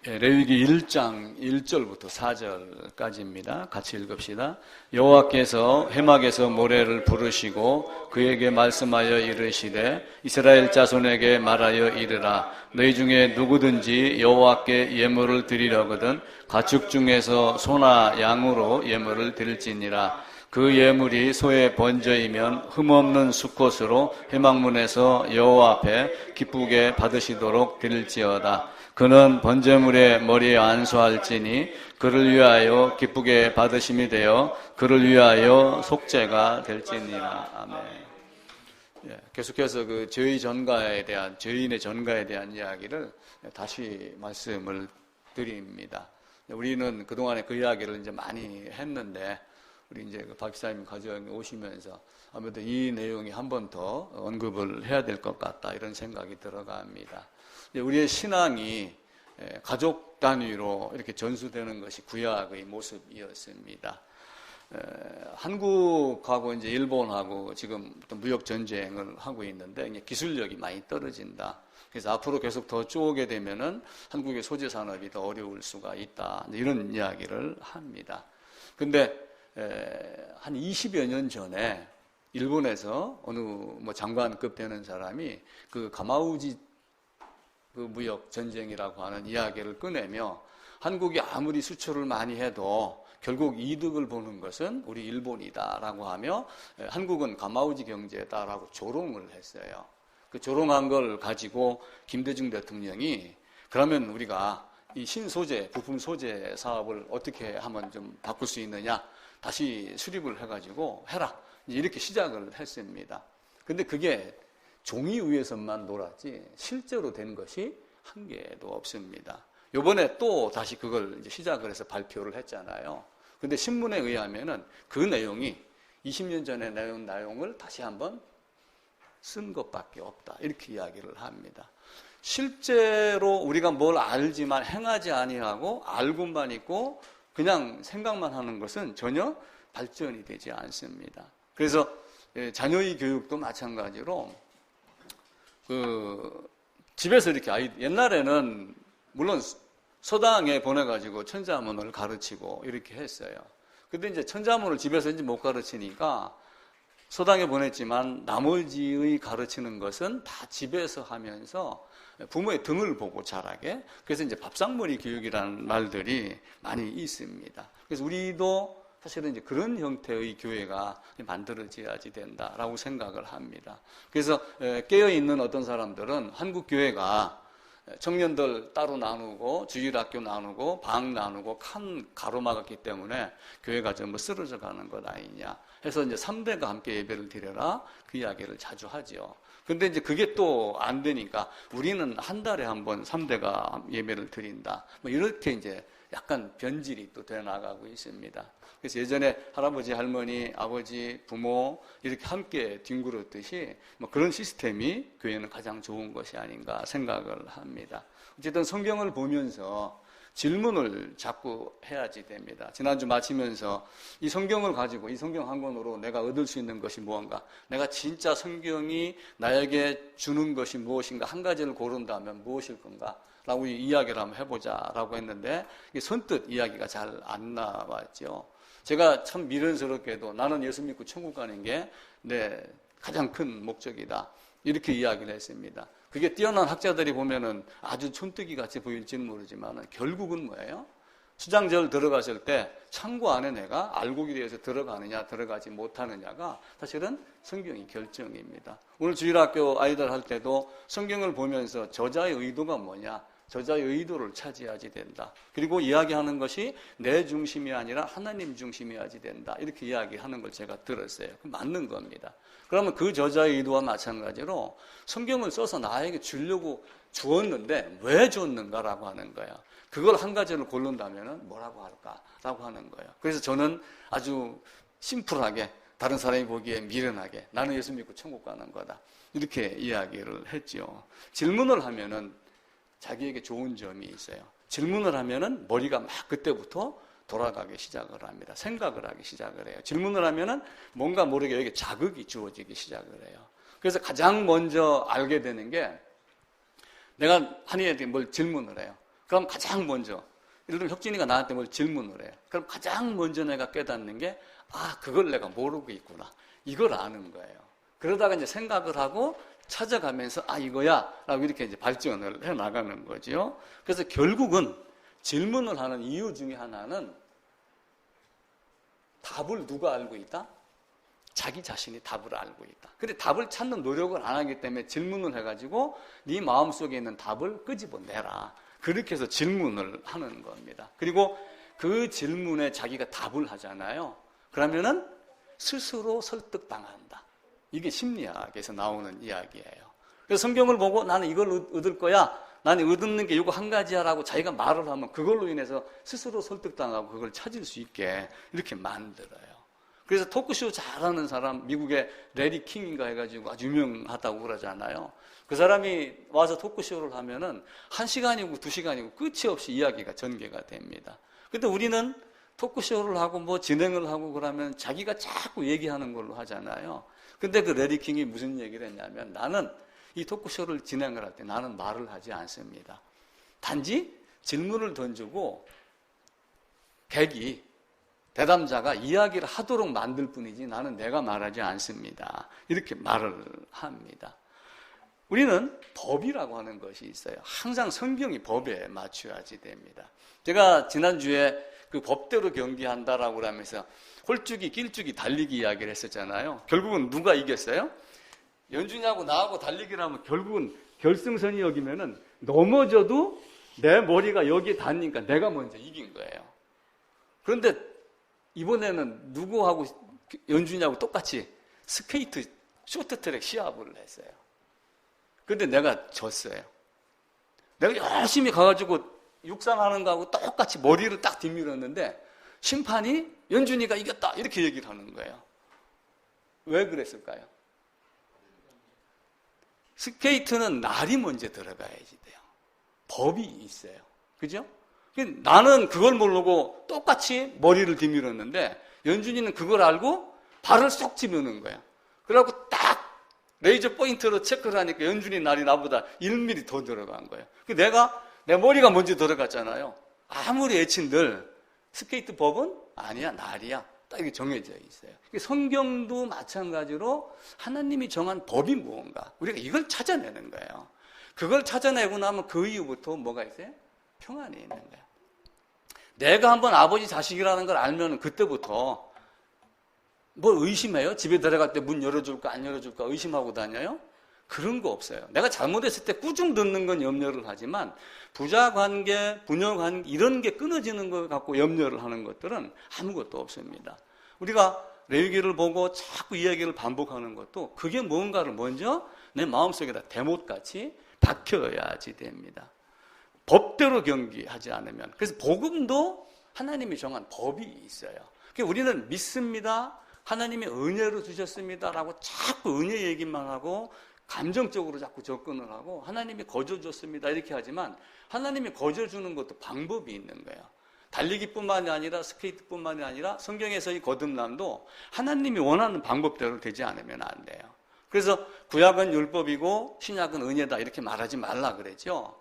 레위기 1장 1절부터 4절까지입니다. 같이 읽읍시다. 여호와께서 해막에서 모래를 부르시고 그에게 말씀하여 이르시되 이스라엘 자손에게 말하여 이르라. 너희 중에 누구든지 여호와께 예물을 드리려거든 가축 중에서 소나 양으로 예물을 드릴지니라. 그 예물이 소의 번제이면 흠없는 수컷으로 해막문에서 여호와 앞에 기쁘게 받으시도록 드릴지어다. 그는 번제물의 머리에 안수할지니 그를 위하여 기쁘게 받으심이 되어 그를 위하여 속죄가 될지니라. 아멘. 계속해서 그 죄인의 전가에 대한 이야기를 다시 말씀을 드립니다. 우리는 그동안에 그 이야기를 이제 많이 했는데 우리 이제 그 박사님 가정에 오시면서 아무래도 이 내용이 한 번 더 언급을 해야 될 것 같다 이런 생각이 들어갑니다. 우리의 신앙이 가족 단위로 이렇게 전수되는 것이 구약의 모습이었습니다. 한국하고 이제 일본하고 지금 또 무역 전쟁을 하고 있는데 기술력이 많이 떨어진다. 그래서 앞으로 계속 더 쪼개 되면은 한국의 소재 산업이 더 어려울 수가 있다. 이런 이야기를 합니다. 근데 한 20여 년 전에 일본에서 어느 장관급 되는 사람이 그 가마우지 그 무역 전쟁이라고 하는 이야기를 꺼내며 한국이 아무리 수출을 많이 해도 결국 이득을 보는 것은 우리 일본이다라고 하며 한국은 가마우지 경제다라고 조롱을 했어요. 그 조롱한 걸 가지고 김대중 대통령이 그러면 우리가 이 신소재, 부품 소재 사업을 어떻게 하면 좀 바꿀 수 있느냐 다시 수립을 해가지고 해라 이렇게 시작을 했습니다. 근데 그게 종이 위에서만 놀았지 실제로 된 것이 한 개도 없습니다. 이번에 또 다시 그걸 이제 시작을 해서 발표를 했잖아요. 근데 신문에 의하면은 그 내용이 20년 전에 내용 내용을 다시 한번 쓴 것밖에 없다. 이렇게 이야기를 합니다. 실제로 우리가 뭘 알지만 행하지 아니하고 알고만 있고 그냥 생각만 하는 것은 전혀 발전이 되지 않습니다. 그래서 자녀의 교육도 마찬가지로 집에서 이렇게 옛날에는 물론 서당에 보내가지고 천자문을 가르치고 이렇게 했어요. 근데 이제 천자문을 집에서 이제 못 가르치니까 서당에 보냈지만 나머지의 가르치는 것은 다 집에서 하면서 부모의 등을 보고 자라게. 그래서 이제 밥상머리 교육이라는 말들이 많이 있습니다. 그래서 우리도 사실은 이제 그런 형태의 교회가 만들어져야지 된다라고 생각을 합니다. 그래서 깨어있는 어떤 사람들은 한국 교회가 청년들 따로 나누고 주일학교 나누고 방 나누고 칸 가로막았기 때문에 교회가 전부 쓰러져 가는 것 아니냐 해서 이제 3대가 함께 예배를 드려라 그 이야기를 자주 하죠. 근데 이제 그게 또 안 되니까 우리는 한 달에 한 번 3대가 예배를 드린다. 이렇게 이제 약간 변질이 또 돼 나가고 있습니다. 그래서 예전에 할아버지, 할머니, 아버지, 부모 이렇게 함께 뒹굴었듯이 그런 시스템이 교회는 가장 좋은 것이 아닌가 생각을 합니다. 어쨌든 성경을 보면서 질문을 자꾸 해야지 됩니다. 지난주 마치면서 이 성경을 가지고 이 성경 한 권으로 내가 얻을 수 있는 것이 무언가, 내가 진짜 성경이 나에게 주는 것이 무엇인가 한 가지를 고른다면 무엇일 건가? 라고 이야기를 한번 해보자라고 했는데 선뜻 이야기가 잘 안 나왔죠. 제가 참 미련스럽게도 나는 예수 믿고 천국 가는 게 내 가장 큰 목적이다. 이렇게 이야기를 했습니다. 그게 뛰어난 학자들이 보면은 아주 촌뜨기 같이 보일지는 모르지만 결국은 뭐예요? 수장절 들어갔을 때 창고 안에 내가 알곡이 되어서 들어가느냐 들어가지 못하느냐가 사실은 성경이 결정입니다. 오늘 주일학교 아이들 할 때도 성경을 보면서 저자의 의도가 뭐냐 저자의 의도를 차지해야지 된다. 그리고 이야기하는 것이 내 중심이 아니라 하나님 중심이어야지 된다. 이렇게 이야기하는 걸 제가 들었어요. 맞는 겁니다. 그러면 그 저자의 의도와 마찬가지로 성경을 써서 나에게 주려고 주었는데 왜 줬는가라고 하는 거야. 그걸 한 가지를 고른다면 뭐라고 할까라고 하는 거예요. 그래서 저는 아주 심플하게 다른 사람이 보기에 미련하게 나는 예수 믿고 천국 가는 거다. 이렇게 이야기를 했죠. 질문을 하면은 자기에게 좋은 점이 있어요. 질문을 하면은 머리가 막 그때부터 돌아가기 시작을 합니다. 생각을 하기 시작을 해요. 질문을 하면은 뭔가 모르게 여기 자극이 주어지기 시작을 해요. 그래서 가장 먼저 알게 되는 게 내가 한이에게 뭘 질문을 해요. 그럼 가장 먼저, 예를 들면 혁진이가 나한테 뭘 질문을 해요. 그럼 가장 먼저 내가 깨닫는 게, 그걸 내가 모르고 있구나. 이걸 아는 거예요. 그러다가 이제 생각을 하고 찾아가면서, 이거야. 라고 이렇게 이제 발전을 해 나가는 거죠. 그래서 결국은 질문을 하는 이유 중에 하나는 답을 누가 알고 있다? 자기 자신이 답을 알고 있다. 근데 답을 찾는 노력을 안 하기 때문에 질문을 해가지고 네 마음속에 있는 답을 끄집어내라. 그렇게 해서 질문을 하는 겁니다. 그리고 그 질문에 자기가 답을 하잖아요. 그러면은 스스로 설득당한다. 이게 심리학에서 나오는 이야기예요. 그래서 성경을 보고 나는 이걸 얻을 거야. 나는 얻는 게 이거 한 가지야라고 자기가 말을 하면 그걸로 인해서 스스로 설득당하고 그걸 찾을 수 있게 이렇게 만들어요. 그래서 토크쇼 잘하는 사람, 미국의 레리 킹인가 해가지고 아주 유명하다고 그러잖아요. 그 사람이 와서 토크쇼를 하면은 1시간이고 2시간이고 끝이 없이 이야기가 전개가 됩니다. 근데 우리는 토크쇼를 하고 뭐 진행을 하고 그러면 자기가 자꾸 얘기하는 걸로 하잖아요. 근데 그 레리 킹이 무슨 얘기를 했냐면, 나는 이 토크쇼를 진행을 할 때 나는 말을 하지 않습니다. 단지 질문을 던지고 대담자가 이야기를 하도록 만들 뿐이지 나는 내가 말하지 않습니다. 이렇게 말을 합니다. 우리는 법이라고 하는 것이 있어요. 항상 성경이 법에 맞춰야지 됩니다. 제가 지난주에 그 법대로 경기한다라고 하면서 홀쭉이, 길쭉이, 달리기 이야기를 했었잖아요. 결국은 누가 이겼어요? 연준이하고 나하고 달리기를 하면 결국은 결승선이 여기면은 넘어져도 내 머리가 여기에 닿으니까 내가 먼저 이긴 거예요. 그런데 이번에는 누구하고 연준이하고 똑같이 스케이트 쇼트트랙 시합을 했어요. 근데 내가 졌어요. 내가 열심히 가가지고 육상하는 거하고 똑같이 머리를 딱 뒤밀었는데 심판이 연준이가 이겼다 이렇게 얘기를 하는 거예요. 왜 그랬을까요? 스케이트는 날이 먼저 들어가야지 돼요. 법이 있어요. 그죠? 나는 그걸 모르고 똑같이 머리를 뒤밀었는데 연준이는 그걸 알고 발을 쏙 집어넣은 거야. 그래갖고 딱 레이저 포인트로 체크를 하니까 연준이 날이 나보다 1mm 더 들어간 거예요. 내 머리가 먼저 들어갔잖아요. 아무리 애친들 스케이트 법은 아니야, 날이야. 딱 이게 정해져 있어요. 성경도 마찬가지로 하나님이 정한 법이 무언가. 우리가 이걸 찾아내는 거예요. 그걸 찾아내고 나면 그 이후부터 뭐가 있어요? 평안이 있는 거예요. 내가 한번 아버지 자식이라는 걸 알면 그때부터 뭘 의심해요? 집에 들어갈 때 문 열어줄까 안 열어줄까 의심하고 다녀요? 그런 거 없어요. 내가 잘못했을 때 꾸중 듣는 건 염려를 하지만 부자관계, 부녀관계 이런 게 끊어지는 것 갖고 염려를 하는 것들은 아무것도 없습니다. 우리가 레위기를 보고 자꾸 이 얘기를 반복하는 것도 그게 뭔가를 먼저 내 마음속에다 대못같이 박혀야지 됩니다. 법대로 경기하지 않으면. 그래서 복음도 하나님이 정한 법이 있어요. 그러니까 우리는 믿습니다. 하나님이 은혜로 주셨습니다라고 자꾸 은혜 얘기만 하고 감정적으로 자꾸 접근을 하고 하나님이 거저 줬습니다 이렇게 하지만 하나님이 거저 주는 것도 방법이 있는 거예요. 달리기뿐만이 아니라 스케이트뿐만이 아니라 성경에서 이 거듭남도 하나님이 원하는 방법대로 되지 않으면 안 돼요. 그래서 구약은 율법이고 신약은 은혜다 이렇게 말하지 말라 그랬죠.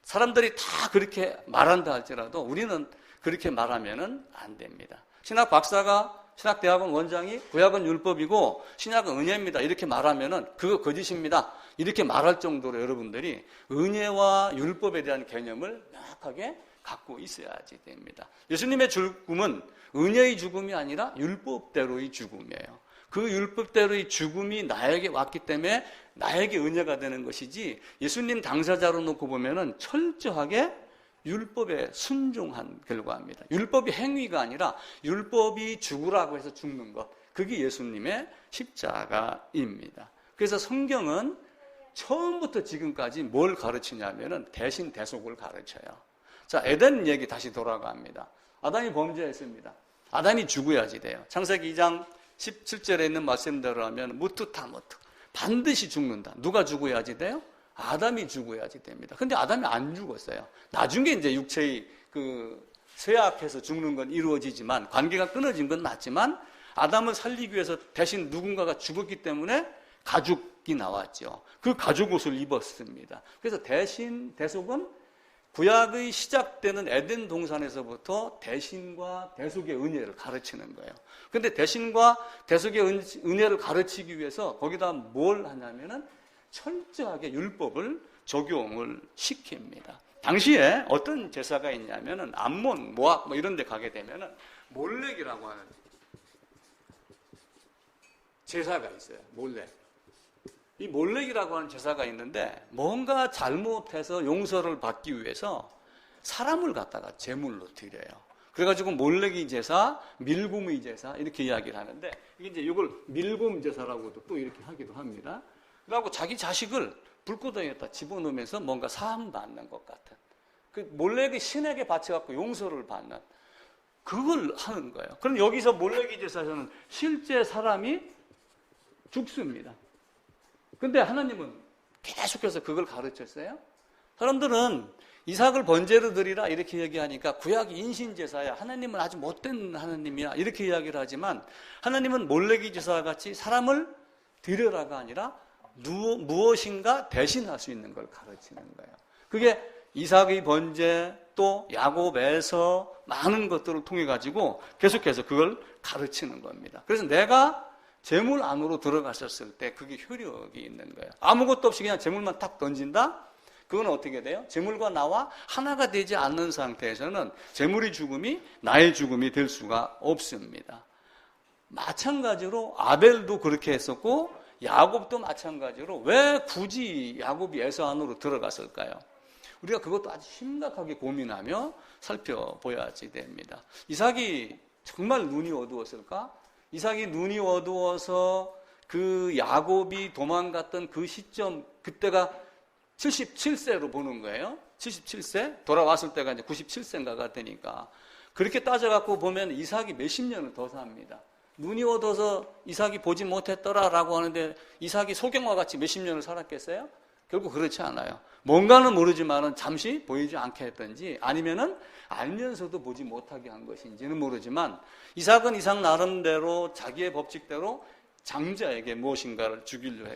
사람들이 다 그렇게 말한다 할지라도 우리는 그렇게 말하면 안 됩니다. 신학 박사가 신학대학원 원장이 구약은 율법이고 신약은 은혜입니다 이렇게 말하면은 그거 거짓입니다 이렇게 말할 정도로 여러분들이 은혜와 율법에 대한 개념을 명확하게 갖고 있어야지 됩니다. 예수님의 죽음은 은혜의 죽음이 아니라 율법대로의 죽음이에요. 그 율법대로의 죽음이 나에게 왔기 때문에 나에게 은혜가 되는 것이지 예수님 당사자로 놓고 보면은 철저하게 율법에 순종한 결과입니다. 율법이 행위가 아니라 율법이 죽으라고 해서 죽는 것. 그게 예수님의 십자가입니다. 그래서 성경은 처음부터 지금까지 뭘 가르치냐면은 대신 대속을 가르쳐요. 자, 에덴 얘기 다시 돌아갑니다. 아담이 범죄했습니다. 아담이 죽어야지 돼요. 창세기 2장 17절에 있는 말씀대로 하면 무투타무트 반드시 죽는다. 누가 죽어야지 돼요? 아담이 죽어야지 됩니다. 근데 아담이 안 죽었어요. 나중에 이제 육체의 쇠약해서 죽는 건 이루어지지만 관계가 끊어진 건 맞지만 아담을 살리기 위해서 대신 누군가가 죽었기 때문에 가죽이 나왔죠. 그 가죽 옷을 입었습니다. 그래서 대신 대속은 구약의 시작되는 에덴 동산에서부터 대신과 대속의 은혜를 가르치는 거예요. 그런데 대신과 대속의 은혜를 가르치기 위해서 거기다 뭘 하냐면은 철저하게 율법을 적용을 시킵니다. 당시에 어떤 제사가 있냐면은 암몬, 모압 뭐 이런 데 가게 되면은 몰렉이라고 하는 제사가 있어요. 몰렉. 이 몰렉이라고 하는 제사가 있는데 뭔가 잘못해서 용서를 받기 위해서 사람을 갖다가 제물로 드려요. 그래가지고 몰렉이 제사, 밀굼의 제사 이렇게 이야기를 하는데 이게 이제 이걸 밀굼 제사라고도 또 이렇게 하기도 합니다. 그리고 자기 자식을 불구덩이에다 집어넣으면서 뭔가 사함 받는 것 같은 그 몰렉이 신에게 바쳐갖고 용서를 받는 그걸 하는 거예요. 그럼 여기서 몰렉이 제사에서는 실제 사람이 죽습니다. 근데 하나님은 계속해서 그걸 가르쳤어요. 사람들은 이삭을 번제로 드리라 이렇게 얘기하니까 구약이 인신제사야. 하나님은 아주 못된 하나님이야. 이렇게 이야기를 하지만 하나님은 몰레기 제사와 같이 사람을 드려라가 아니라 무엇인가 대신할 수 있는 걸 가르치는 거예요. 그게 이삭의 번제 또 야곱에서 많은 것들을 통해 가지고 계속해서 그걸 가르치는 겁니다. 그래서 내가 재물 안으로 들어갔었을 때 그게 효력이 있는 거예요. 아무것도 없이 그냥 재물만 탁 던진다? 그건 어떻게 돼요? 재물과 나와 하나가 되지 않는 상태에서는 재물의 죽음이 나의 죽음이 될 수가 없습니다. 마찬가지로 아벨도 그렇게 했었고 야곱도 마찬가지로 왜 굳이 야곱이 에서 안으로 들어갔을까요? 우리가 그것도 아주 심각하게 고민하며 살펴보야지 됩니다. 이삭이 정말 눈이 어두웠을까? 이삭이 눈이 어두워서 그 야곱이 도망갔던 그 시점, 그때가 77세로 보는 거예요. 77세? 돌아왔을 때가 이제 97세인가가 되니까. 그렇게 따져갖고 보면 이삭이 몇십 년을 더 삽니다. 눈이 어두워서 이삭이 보지 못했더라라고 하는데 이삭이 소경과 같이 몇십 년을 살았겠어요? 결국 그렇지 않아요. 뭔가는 모르지만은 잠시 보이지 않게 했던지 아니면은 알면서도 보지 못하게 한 것인지는 모르지만 이삭은 이삭 나름대로 자기의 법칙대로 장자에게 무엇인가를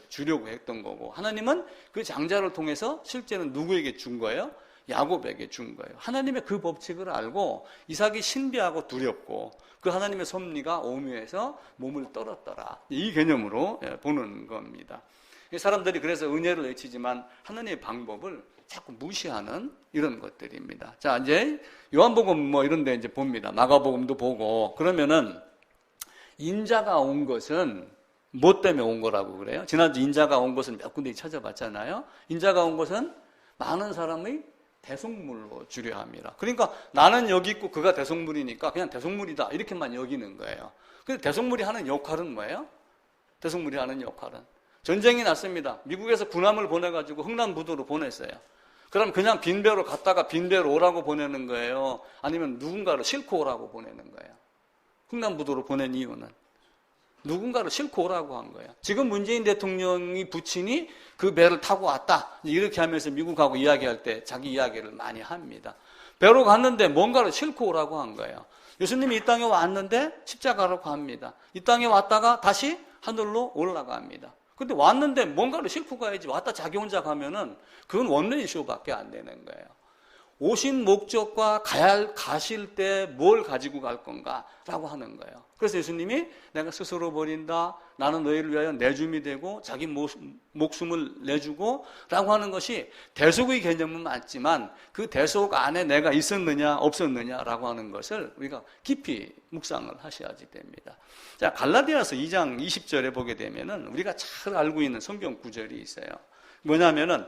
주려고 했던 거고 하나님은 그 장자를 통해서 실제는 누구에게 준 거예요? 야곱에게 준 거예요. 하나님의 그 법칙을 알고 이삭이 신비하고 두렵고 그 하나님의 섭리가 오묘해서 몸을 떨었더라. 이 개념으로 보는 겁니다. 사람들이 그래서 은혜를 외치지만 하나님의 방법을 자꾸 무시하는 이런 것들입니다. 자, 이제 요한복음 뭐 이런 데 이제 봅니다. 마가복음도 보고 그러면은 인자가 온 것은 뭐 때문에 온 거라고 그래요? 지난주 인자가 온 것은 몇 군데 찾아봤잖아요. 인자가 온 것은 많은 사람의 대속물로 주려 합니다. 그러니까 나는 여기 있고 그가 대속물이니까 그냥 대속물이다 이렇게만 여기는 거예요. 근데 대속물이 하는 역할은 뭐예요? 대속물이 하는 역할은 전쟁이 났습니다. 미국에서 군함을 보내가지고 흥남부두로 보냈어요. 그럼 그냥 빈배로 갔다가 빈배로 오라고 보내는 거예요? 아니면 누군가를 싣고 오라고 보내는 거예요? 흥남부두로 보낸 이유는 누군가를 싣고 오라고 한 거예요. 지금 문재인 대통령이 부친이 그 배를 타고 왔다. 이렇게 하면서 미국하고 이야기할 때 자기 이야기를 많이 합니다. 배로 갔는데 뭔가를 싣고 오라고 한 거예요. 예수님이 이 땅에 왔는데 십자가로 갑니다. 이 땅에 왔다가 다시 하늘로 올라갑니다. 근데 왔는데 뭔가를 싣고 가야지. 왔다 자기 혼자 가면은 그건 원맨 쇼밖에 안 되는 거예요. 오신 목적과 가실 때 뭘 가지고 갈 건가라고 하는 거예요. 그래서 예수님이 내가 스스로 버린다. 나는 너희를 위하여 내 줌이 되고 자기 목숨을 내주고 라고 하는 것이 대속의 개념은 맞지만 그 대속 안에 내가 있었느냐 없었느냐라고 하는 것을 우리가 깊이 묵상을 하셔야지 됩니다. 자, 갈라디아서 2장 20절에 보게 되면은 우리가 잘 알고 있는 성경 구절이 있어요. 뭐냐면은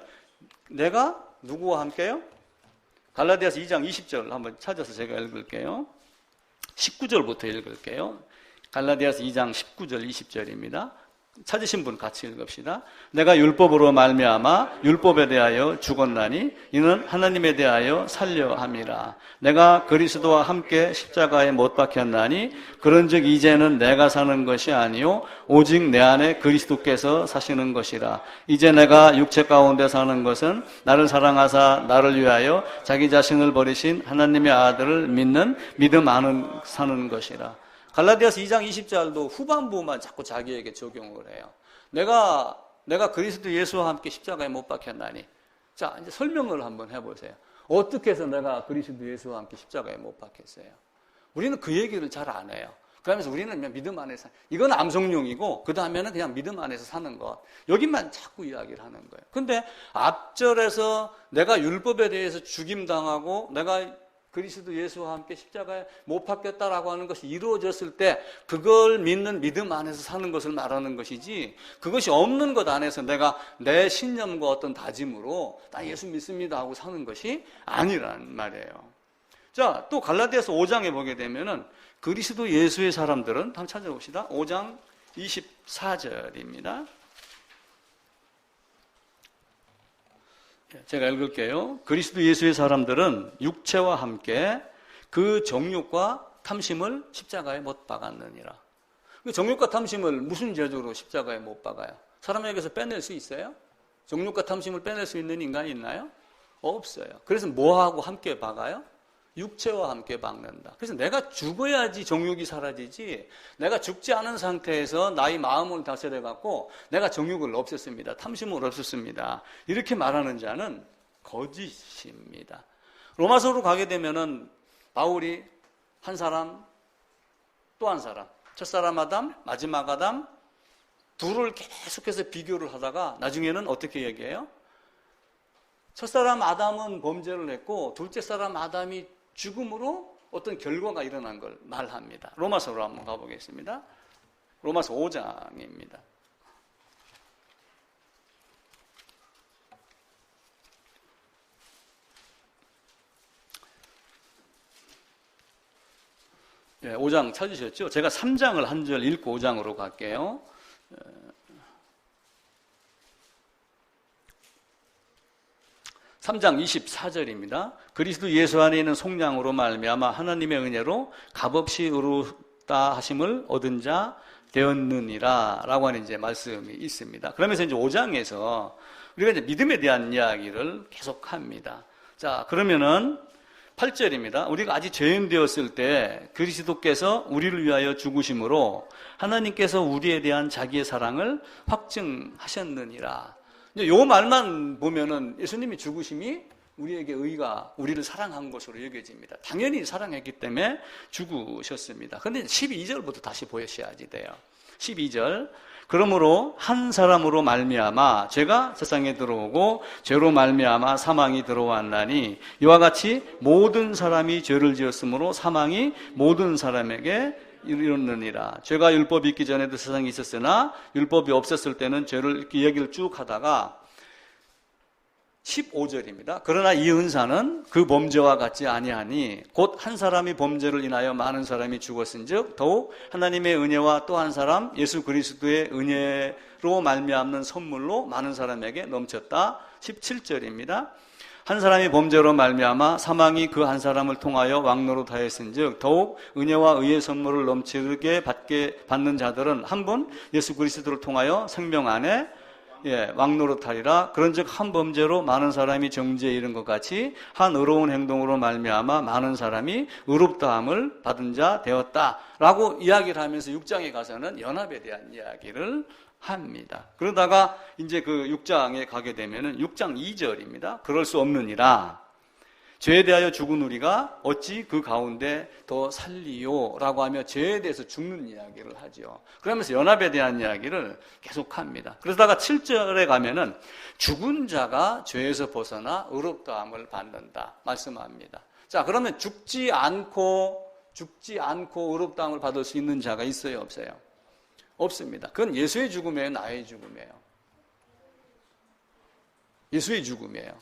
내가 누구와 함께요? 갈라디아서 2장 20절 한번 찾아서 제가 읽을게요. 19절부터 읽을게요. 갈라디아서 2장 19절 20절입니다. 찾으신 분 같이 읽읍시다. 내가 율법으로 말미암아 율법에 대하여 죽었나니 이는 하나님에 대하여 살려 함이라. 내가 그리스도와 함께 십자가에 못 박혔나니 그런즉 이제는 내가 사는 것이 아니요 오직 내 안에 그리스도께서 사시는 것이라. 이제 내가 육체 가운데 사는 것은 나를 사랑하사 나를 위하여 자기 자신을 버리신 하나님의 아들을 믿는 믿음 안에 사는 것이라. 갈라디아서 2장 20절도 후반부만 자꾸 자기에게 적용을 해요. 내가 그리스도 예수와 함께 십자가에 못 박혔나니. 자, 이제 설명을 한번 해보세요. 어떻게 해서 내가 그리스도 예수와 함께 십자가에 못 박혔어요? 우리는 그 얘기를 잘 안 해요. 그러면서 우리는 그냥 믿음 안에서, 이건 암송용이고, 그 다음에는 그냥 믿음 안에서 사는 것. 여기만 자꾸 이야기를 하는 거예요. 근데 앞절에서 내가 율법에 대해서 죽임당하고, 내가 그리스도 예수와 함께 십자가에 못 박혔다라고 하는 것이 이루어졌을 때, 그걸 믿는 믿음 안에서 사는 것을 말하는 것이지, 그것이 없는 것 안에서 내가 내 신념과 어떤 다짐으로, 나 예수 믿습니다 하고 사는 것이 아니란 말이에요. 자, 또 갈라디아서 5장에 보게 되면은 그리스도 예수의 사람들은 한번 찾아봅시다. 5장 24절입니다. 제가 읽을게요. 그리스도 예수의 사람들은 육체와 함께 그 정욕과 탐심을 십자가에 못 박았느니라. 그 정욕과 탐심을 무슨 죄로 십자가에 못 박아요? 사람에게서 빼낼 수 있어요? 정욕과 탐심을 빼낼 수 있는 인간이 있나요? 없어요. 그래서 뭐하고 함께 박아요? 육체와 함께 박는다. 그래서 내가 죽어야지 정욕이 사라지지, 내가 죽지 않은 상태에서 나의 마음을 다스려갖고 내가 정욕을 없앴습니다, 탐심을 없앴습니다, 이렇게 말하는 자는 거짓입니다. 로마서로 가게 되면은 바울이 한 사람 또 한 사람, 첫사람 아담, 마지막 아담, 둘을 계속해서 비교를 하다가 나중에는 어떻게 얘기해요? 첫사람 아담은 범죄를 했고 둘째 사람 아담이 죽음으로 어떤 결과가 일어난 걸 말합니다. 로마서로 한번 가보겠습니다. 로마서 5장입니다. 네, 5장 찾으셨죠? 제가 3장을 한 절 읽고 5장으로 갈게요. 3장 24절입니다. 그리스도 예수 안에 있는 속량으로 말미암아 하나님의 은혜로 값없이 의롭다 하심을 얻은 자 되었느니라 라고 하는 이제 말씀이 있습니다. 그러면서 이제 5장에서 우리가 이제 믿음에 대한 이야기를 계속합니다. 자, 그러면은 8절입니다. 우리가 아직 죄인 되었을 때 그리스도께서 우리를 위하여 죽으심으로 하나님께서 우리에 대한 자기의 사랑을 확증하셨느니라. 요 말만 보면은 예수님이 죽으심이 우리에게 우리를 사랑한 것으로 여겨집니다. 당연히 사랑했기 때문에 죽으셨습니다. 그런데 12절부터 다시 보셔야지 돼요. 12절. 그러므로 한 사람으로 말미암아 죄가 세상에 들어오고 죄로 말미암아 사망이 들어왔나니 이와 같이 모든 사람이 죄를 지었으므로 사망이 모든 사람에게 이르느니라. 죄가 율법이 있기 전에도 세상에 있었으나 율법이 없었을 때는 죄를 이렇게 얘기를 쭉 하다가 15절입니다. 그러나 이 은사는 그 범죄와 같지 아니하니 곧 한 사람이 범죄를 인하여 많은 사람이 죽었은즉 더욱 하나님의 은혜와 또 한 사람 예수 그리스도의 은혜로 말미암는 선물로 많은 사람에게 넘쳤다. 17절입니다. 한 사람이 범죄로 말미암아 사망이 그 한 사람을 통하여 왕노릇하였은즉 더욱 은혜와 의의 선물을 넘치게 받는 자들은 한 분 예수 그리스도를 통하여 생명 안에 왕노릇하리라. 그런즉 한 범죄로 많은 사람이 정죄에 이른 것 같이 한 의로운 행동으로 말미암아 많은 사람이 의롭다함을 받은 자 되었다라고 이야기를 하면서 6장에 가서는 연합에 대한 이야기를 합니다. 그러다가 이제 그 6장에 가게 되면은 6장 2절입니다. 그럴 수 없느니라. 죄에 대하여 죽은 우리가 어찌 그 가운데 더 살리요? 라고 하며 죄에 대해서 죽는 이야기를 하죠. 그러면서 연합에 대한 이야기를 계속합니다. 그러다가 7절에 가면은 죽은 자가 죄에서 벗어나 의롭다함을 받는다 말씀합니다. 자, 그러면 죽지 않고 의롭다함을 받을 수 있는 자가 있어요, 없어요? 없습니다. 그건 예수의 죽음이에요, 나의 죽음이에요? 예수의 죽음이에요.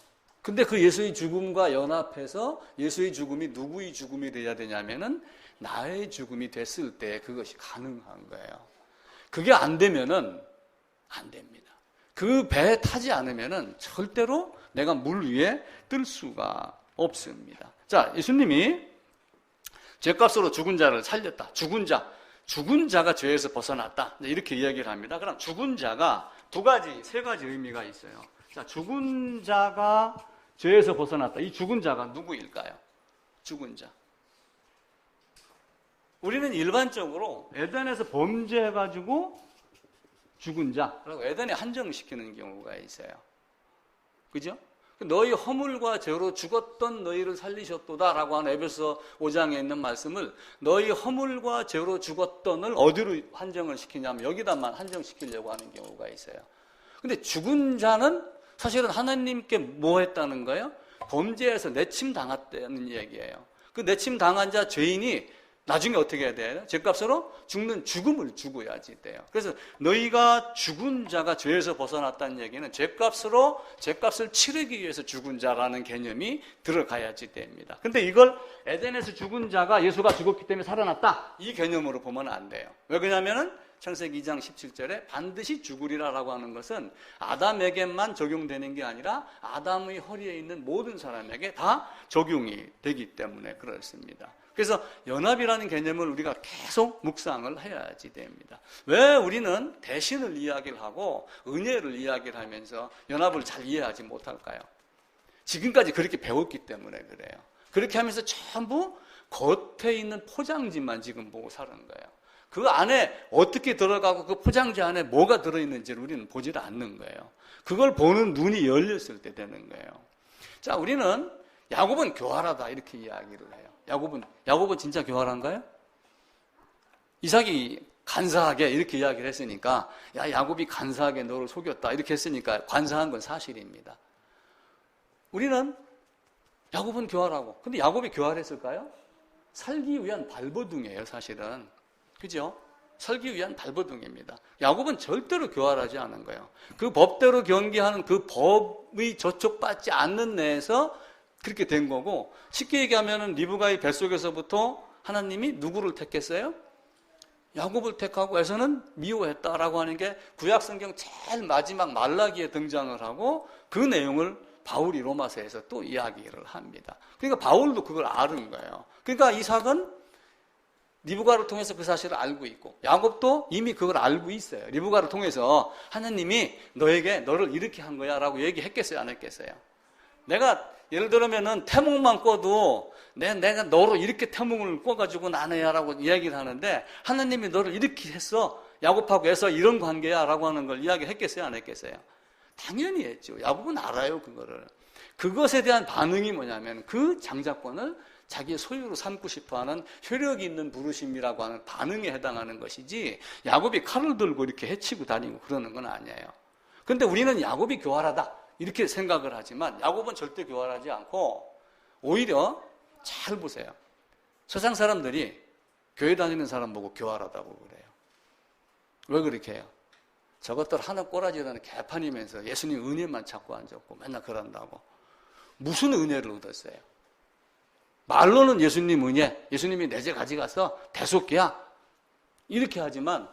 근데 그 예수의 죽음과 연합해서 예수의 죽음이 누구의 죽음이 되어야 되냐면은 나의 죽음이 됐을 때 그것이 가능한 거예요. 그게 안 되면은 안 됩니다. 그 배에 타지 않으면은 절대로 내가 물 위에 뜰 수가 없습니다. 자, 예수님이 죄값으로 죽은 자를 살렸다. 죽은 자가 죄에서 벗어났다. 이렇게 이야기를 합니다. 그럼 죽은 자가 세 가지 의미가 있어요. 자, 죽은 자가 죄에서 벗어났다. 이 죽은 자가 누구일까요? 죽은 자. 우리는 일반적으로 에덴에서 범죄해가지고 죽은 자라고 에덴에 한정시키는 경우가 있어요. 그죠? 너희 허물과 죄로 죽었던 너희를 살리셨도다라고 하는 에베소 5장에 있는 말씀을 너희 허물과 죄로 죽었던을 어디로 한정을 시키냐면 여기다만 한정시키려고 하는 경우가 있어요. 근데 죽은 자는 사실은 하나님께 뭐 했다는 거예요? 범죄에서 내침 당했다는 얘기예요. 그 내침 당한 자 죄인이 나중에 어떻게 해야 돼요? 죄값으로 죽는 죽음을 죽어야지 돼요. 그래서 너희가 죽은 자가 죄에서 벗어났다는 얘기는 죄값을 치르기 위해서 죽은 자라는 개념이 들어가야지 됩니다. 근데 이걸 에덴에서 죽은 자가 예수가 죽었기 때문에 살아났다, 이 개념으로 보면 안 돼요. 왜 그러냐면은 창세기 2장 17절에 반드시 죽으리라라고 하는 것은 아담에게만 적용되는 게 아니라 아담의 허리에 있는 모든 사람에게 다 적용이 되기 때문에 그렇습니다. 그래서 연합이라는 개념을 우리가 계속 묵상을 해야지 됩니다. 왜 우리는 대신을 이야기를 하고 은혜를 이야기를 하면서 연합을 잘 이해하지 못할까요? 지금까지 그렇게 배웠기 때문에 그래요. 그렇게 하면서 전부 겉에 있는 포장지만 지금 보고 사는 거예요. 그 안에 어떻게 들어가고 그 포장지 안에 뭐가 들어있는지를 우리는 보질 않는 거예요. 그걸 보는 눈이 열렸을 때 되는 거예요. 자, 우리는 야곱은 교활하다 이렇게 이야기를 해요. 야곱은 진짜 교활한가요? 이삭이 간사하게 이렇게 이야기를 했으니까, 야, 야곱이 간사하게 너를 속였다 이렇게 했으니까 간사한 건 사실입니다. 우리는 야곱은 교활하고, 근데 야곱이 교활했을까요? 살기 위한 발버둥이에요, 사실은. 그죠? 살기 위한 발버둥입니다. 야곱은 절대로 교활하지 않은 거예요. 그 법대로 경계하는 그 법의 저촉받지 않는 내에서 그렇게 된 거고, 쉽게 얘기하면 리브가의 뱃속에서부터 하나님이 누구를 택했어요? 야곱을 택하고 에서는 미워했다라고 하는 게 구약성경 제일 마지막 말라기에 등장을 하고 그 내용을 바울이 로마서에서 또 이야기를 합니다. 그러니까 바울도 그걸 아는 거예요. 그러니까 이삭은 리브가를 통해서 그 사실을 알고 있고 야곱도 이미 그걸 알고 있어요. 리브가를 통해서 하나님이 너를 이렇게 한 거야 라고 얘기했겠어요, 안 했겠어요? 내가 예를 들면은 태몽만 꿔도 내가 너로 이렇게 태몽을 꿔가지고 나눠야 라고 이야기를 하는데 하나님이 너를 이렇게 했어, 야곱하고 해서 이런 관계야 라고 하는 걸 이야기했겠어요, 안 했겠어요? 당연히 했죠. 야곱은 알아요, 그거를. 그것에 대한 반응이 뭐냐면 그 장자권을 자기의 소유로 삼고 싶어하는 효력이 있는 부르심이라고 하는 반응에 해당하는 것이지, 야곱이 칼을 들고 이렇게 해치고 다니고 그러는 건 아니에요. 그런데 우리는 야곱이 교활하다 이렇게 생각을 하지만 야곱은 절대 교활하지 않고 오히려 잘 보세요. 세상 사람들이 교회 다니는 사람 보고 교활하다고 그래요. 왜 그렇게 해요? 저것들 하는 꼬라지라는 개판이면서 예수님 은혜만 찾고 앉았고 맨날 그런다고. 무슨 은혜를 얻었어요? 말로는 예수님 은혜, 예수님이 내 죄 가져가서 대속이야 이렇게 하지만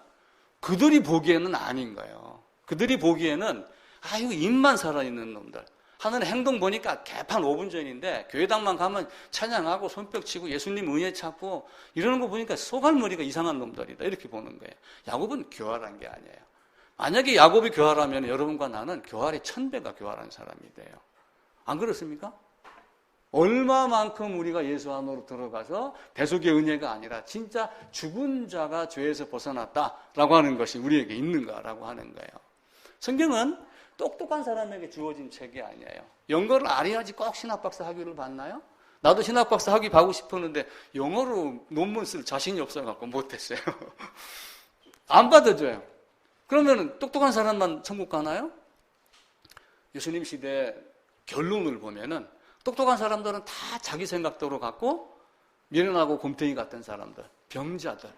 그들이 보기에는 아닌 거예요. 그들이 보기에는 아유 입만 살아있는 놈들, 하는 행동 보니까 개판 5분 전인데 교회당만 가면 찬양하고 손뼉 치고 예수님 은혜 찾고 이러는 거 보니까 소갈머리가 이상한 놈들이다 이렇게 보는 거예요. 야곱은 교활한 게 아니에요. 만약에 야곱이 교활하면 여러분과 나는 교활이 1000배가 교활한 사람이 돼요. 안 그렇습니까? 얼마만큼 우리가 예수 안으로 들어가서 대속의 은혜가 아니라 진짜 죽은 자가 죄에서 벗어났다라고 하는 것이 우리에게 있는가라고 하는 거예요. 성경은 똑똑한 사람에게 주어진 책이 아니에요. 영어를 알아야지 꼭 신학박사 학위를 받나요? 나도 신학박사 학위 받고 싶었는데 영어로 논문 쓸 자신이 없어갖고 못했어요. 안 받아줘요. 그러면 똑똑한 사람만 천국 가나요? 예수님 시대 결론을 보면은 똑똑한 사람들은 다 자기 생각대로 갖고 미련하고 곰탱이 같은 사람들, 병자들.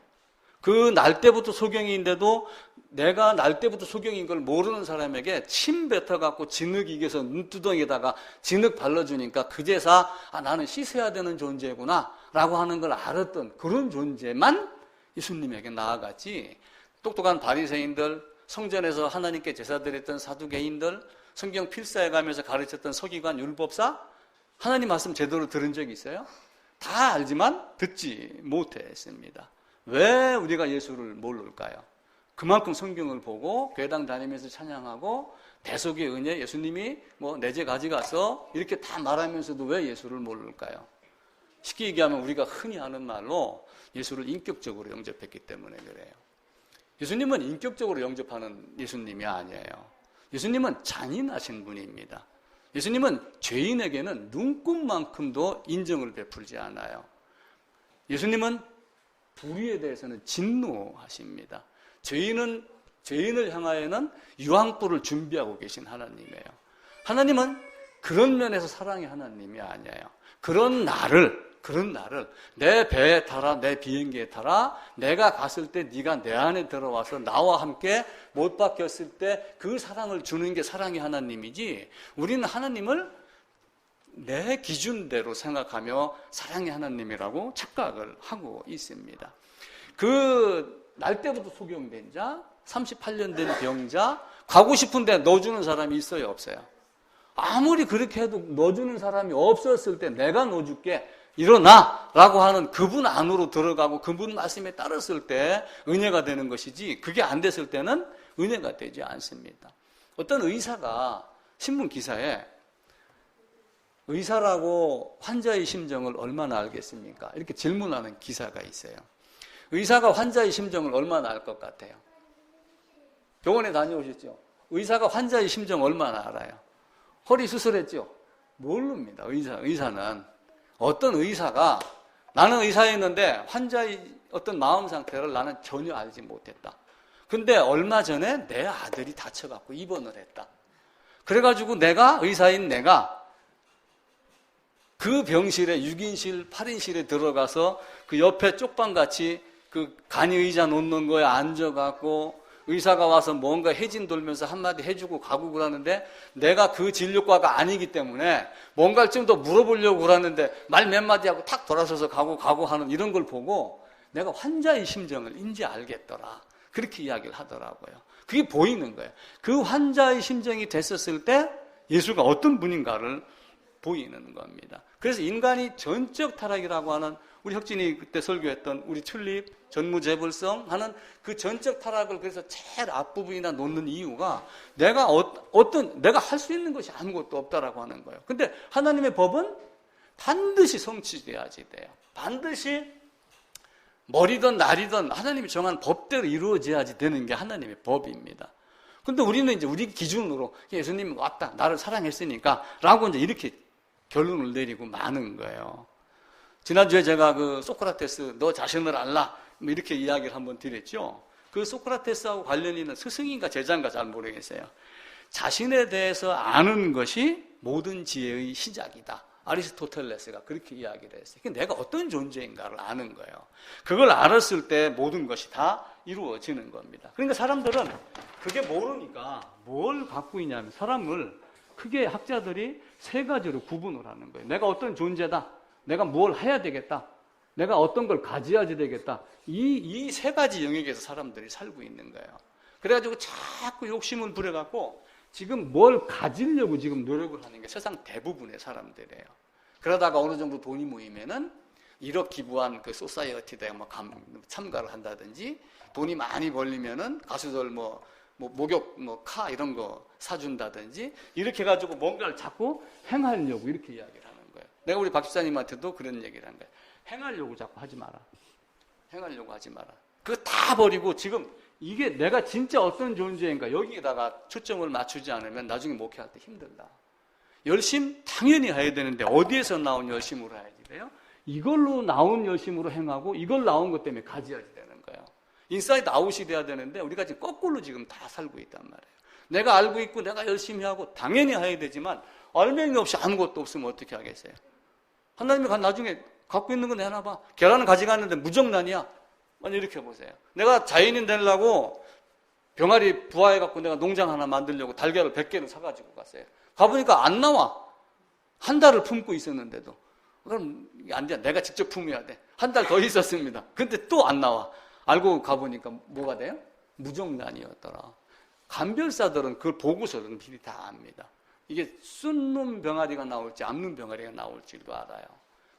그 날 때부터 소경인데도 내가 날 때부터 소경인 걸 모르는 사람에게 침 뱉어갖고 진흙 이겨서 눈두덩이에다가 진흙 발라주니까 그제서 나는 씻어야 되는 존재구나 라고 하는 걸 알았던 그런 존재만 예수님에게 나아갔지, 똑똑한 바리새인들, 성전에서 하나님께 제사드렸던 사두개인들, 성경 필사해가면서 가르쳤던 서기관, 율법사, 하나님 말씀 제대로 들은 적이 있어요? 다 알지만 듣지 못했습니다. 왜 우리가 예수를 모를까요? 그만큼 성경을 보고 교회당 다니면서 찬양하고 대속의 은혜, 예수님이 내 죄 가져가서 이렇게 다 말하면서도 왜 예수를 모를까요? 쉽게 얘기하면 우리가 흔히 하는 말로 예수를 인격적으로 영접했기 때문에 그래요. 예수님은 인격적으로 영접하는 예수님이 아니에요. 예수님은 잔인하신 분입니다. 예수님은 죄인에게는 눈곱만큼도 인정을 베풀지 않아요. 예수님은 불의에 대해서는 진노하십니다. 죄인을 향하여는 유황불을 준비하고 계신 하나님이에요. 하나님은 그런 면에서 사랑의 하나님이 아니에요. 그런 나를 내 배에 타라, 내 비행기에 타라, 내가 갔을 때 네가 내 안에 들어와서 나와 함께 못 박혔을 때 그 사랑을 주는 게 사랑의 하나님이지, 우리는 하나님을 내 기준대로 생각하며 사랑의 하나님이라고 착각을 하고 있습니다. 그 날 때부터 소경된 자, 38년 된 병자, 가고 싶은데 넣어주는 사람이 있어요, 없어요? 아무리 그렇게 해도 넣어주는 사람이 없었을 때 내가 넣어줄게, 일어나! 라고 하는 그분 안으로 들어가고 그분 말씀에 따랐을 때 은혜가 되는 것이지, 그게 안 됐을 때는 은혜가 되지 않습니다. 어떤 의사가 신문 기사에 의사라고 환자의 심정을 얼마나 알겠습니까? 이렇게 질문하는 기사가 있어요. 의사가 환자의 심정을 얼마나 알 것 같아요? 병원에 다녀오셨죠? 의사가 환자의 심정 얼마나 알아요? 허리 수술했죠? 모릅니다. 의사는. 어떤 의사가 나는 의사였는데 환자의 어떤 마음 상태를 나는 전혀 알지 못했다. 근데 얼마 전에 내 아들이 다쳐갖고 입원을 했다. 그래가지고 의사인 내가 그 병실에 6인실, 8인실에 들어가서 그 옆에 쪽방같이 그 간이의자 놓는 거에 앉아갖고 의사가 와서 뭔가 해진 돌면서 한마디 해주고 가고 그러는데 내가 그 진료과가 아니기 때문에 뭔가를 좀 더 물어보려고 그러는데 말 몇 마디 하고 탁 돌아서서 가고 하는 이런 걸 보고 내가 환자의 심정을 인지 알겠더라. 그렇게 이야기를 하더라고요. 그게 보이는 거예요. 그 환자의 심정이 됐었을 때 예수가 어떤 분인가를 보이는 겁니다. 그래서 인간이 전적 타락이라고 하는, 우리 혁진이 그때 설교했던 우리 튤립, 전무재벌성 하는 그 전적 타락을 그래서 제일 앞부분이나 놓는 이유가 내가 할 수 있는 것이 아무것도 없다라고 하는 거예요. 근데 하나님의 법은 반드시 성취돼야지 돼요. 반드시 머리든 날이든 하나님이 정한 법대로 이루어져야지 되는 게 하나님의 법입니다. 근데 우리는 이제 우리 기준으로 예수님이 왔다, 나를 사랑했으니까 라고 이제 이렇게 결론을 내리고 마는 거예요. 지난주에 제가 그 소크라테스 너 자신을 알라 이렇게 이야기를 한번 드렸죠. 그 소크라테스하고 관련이 있는 스승인가 제자인가 잘 모르겠어요. 자신에 대해서 아는 것이 모든 지혜의 시작이다. 아리스토텔레스가 그렇게 이야기를 했어요. 내가 어떤 존재인가를 아는 거예요. 그걸 알았을 때 모든 것이 다 이루어지는 겁니다. 그러니까 사람들은 그게 모르니까 뭘 갖고 있냐면 사람을 크게 학자들이 세 가지로 구분을 하는 거예요. 내가 어떤 존재다. 내가 뭘 해야 되겠다. 내가 어떤 걸 가져야지 되겠다. 이 세 가지 영역에서 사람들이 살고 있는 거예요. 그래가지고 자꾸 욕심을 부려갖고 지금 뭘 가지려고 지금 노력을 하는 게 세상 대부분의 사람들이에요. 그러다가 어느 정도 돈이 모이면은 1억 기부한 그 소사이어티에 참가를 한다든지, 돈이 많이 벌리면은 가수들 목욕 카 이런 거 사준다든지, 이렇게 해가지고 뭔가를 자꾸 행하려고 이렇게 이야기를 하는 거예요. 내가 우리 박 집사님한테도 그런 얘기를 한 거예요. 행하려고 자꾸 하지 마라. 행하려고 하지 마라. 그거 다 버리고 지금 이게 내가 진짜 어떤 존재인가 여기에다가 초점을 맞추지 않으면 나중에 목회할 때 힘들다. 열심 당연히 해야 되는데 어디에서 나온 열심으로 해야지 돼요? 이걸로 나온 열심으로 행하고 이걸 나온 것 때문에 가져야지 되는 거예요. 인사이드 아웃이 돼야 되는데 우리가 지금 거꾸로 지금 다 살고 있단 말이에요. 내가 알고 있고 내가 열심히 하고 당연히 해야 되지만 알맹이 없이 아무것도 없으면 어떻게 하겠어요? 하나님이 나중에 갖고 있는 거 내놔봐. 계란을 가져갔는데 무정란이야. 아니 이렇게 보세요. 내가 자연인 되려고 병아리 부화해갖고 내가 농장 하나 만들려고 달걀을 100개를 사가지고 갔어요. 가보니까 안 나와. 한 달을 품고 있었는데도. 그럼 안 돼. 내가 직접 품어야 돼. 한 달 더 있었습니다. 근데 또 안 나와. 알고 가보니까 뭐가 돼요? 무정란이었더라. 감별사들은 그걸 보고서는 미리 다 압니다. 이게 순놈 병아리가 나올지 암눈 병아리가 나올지도 알아요.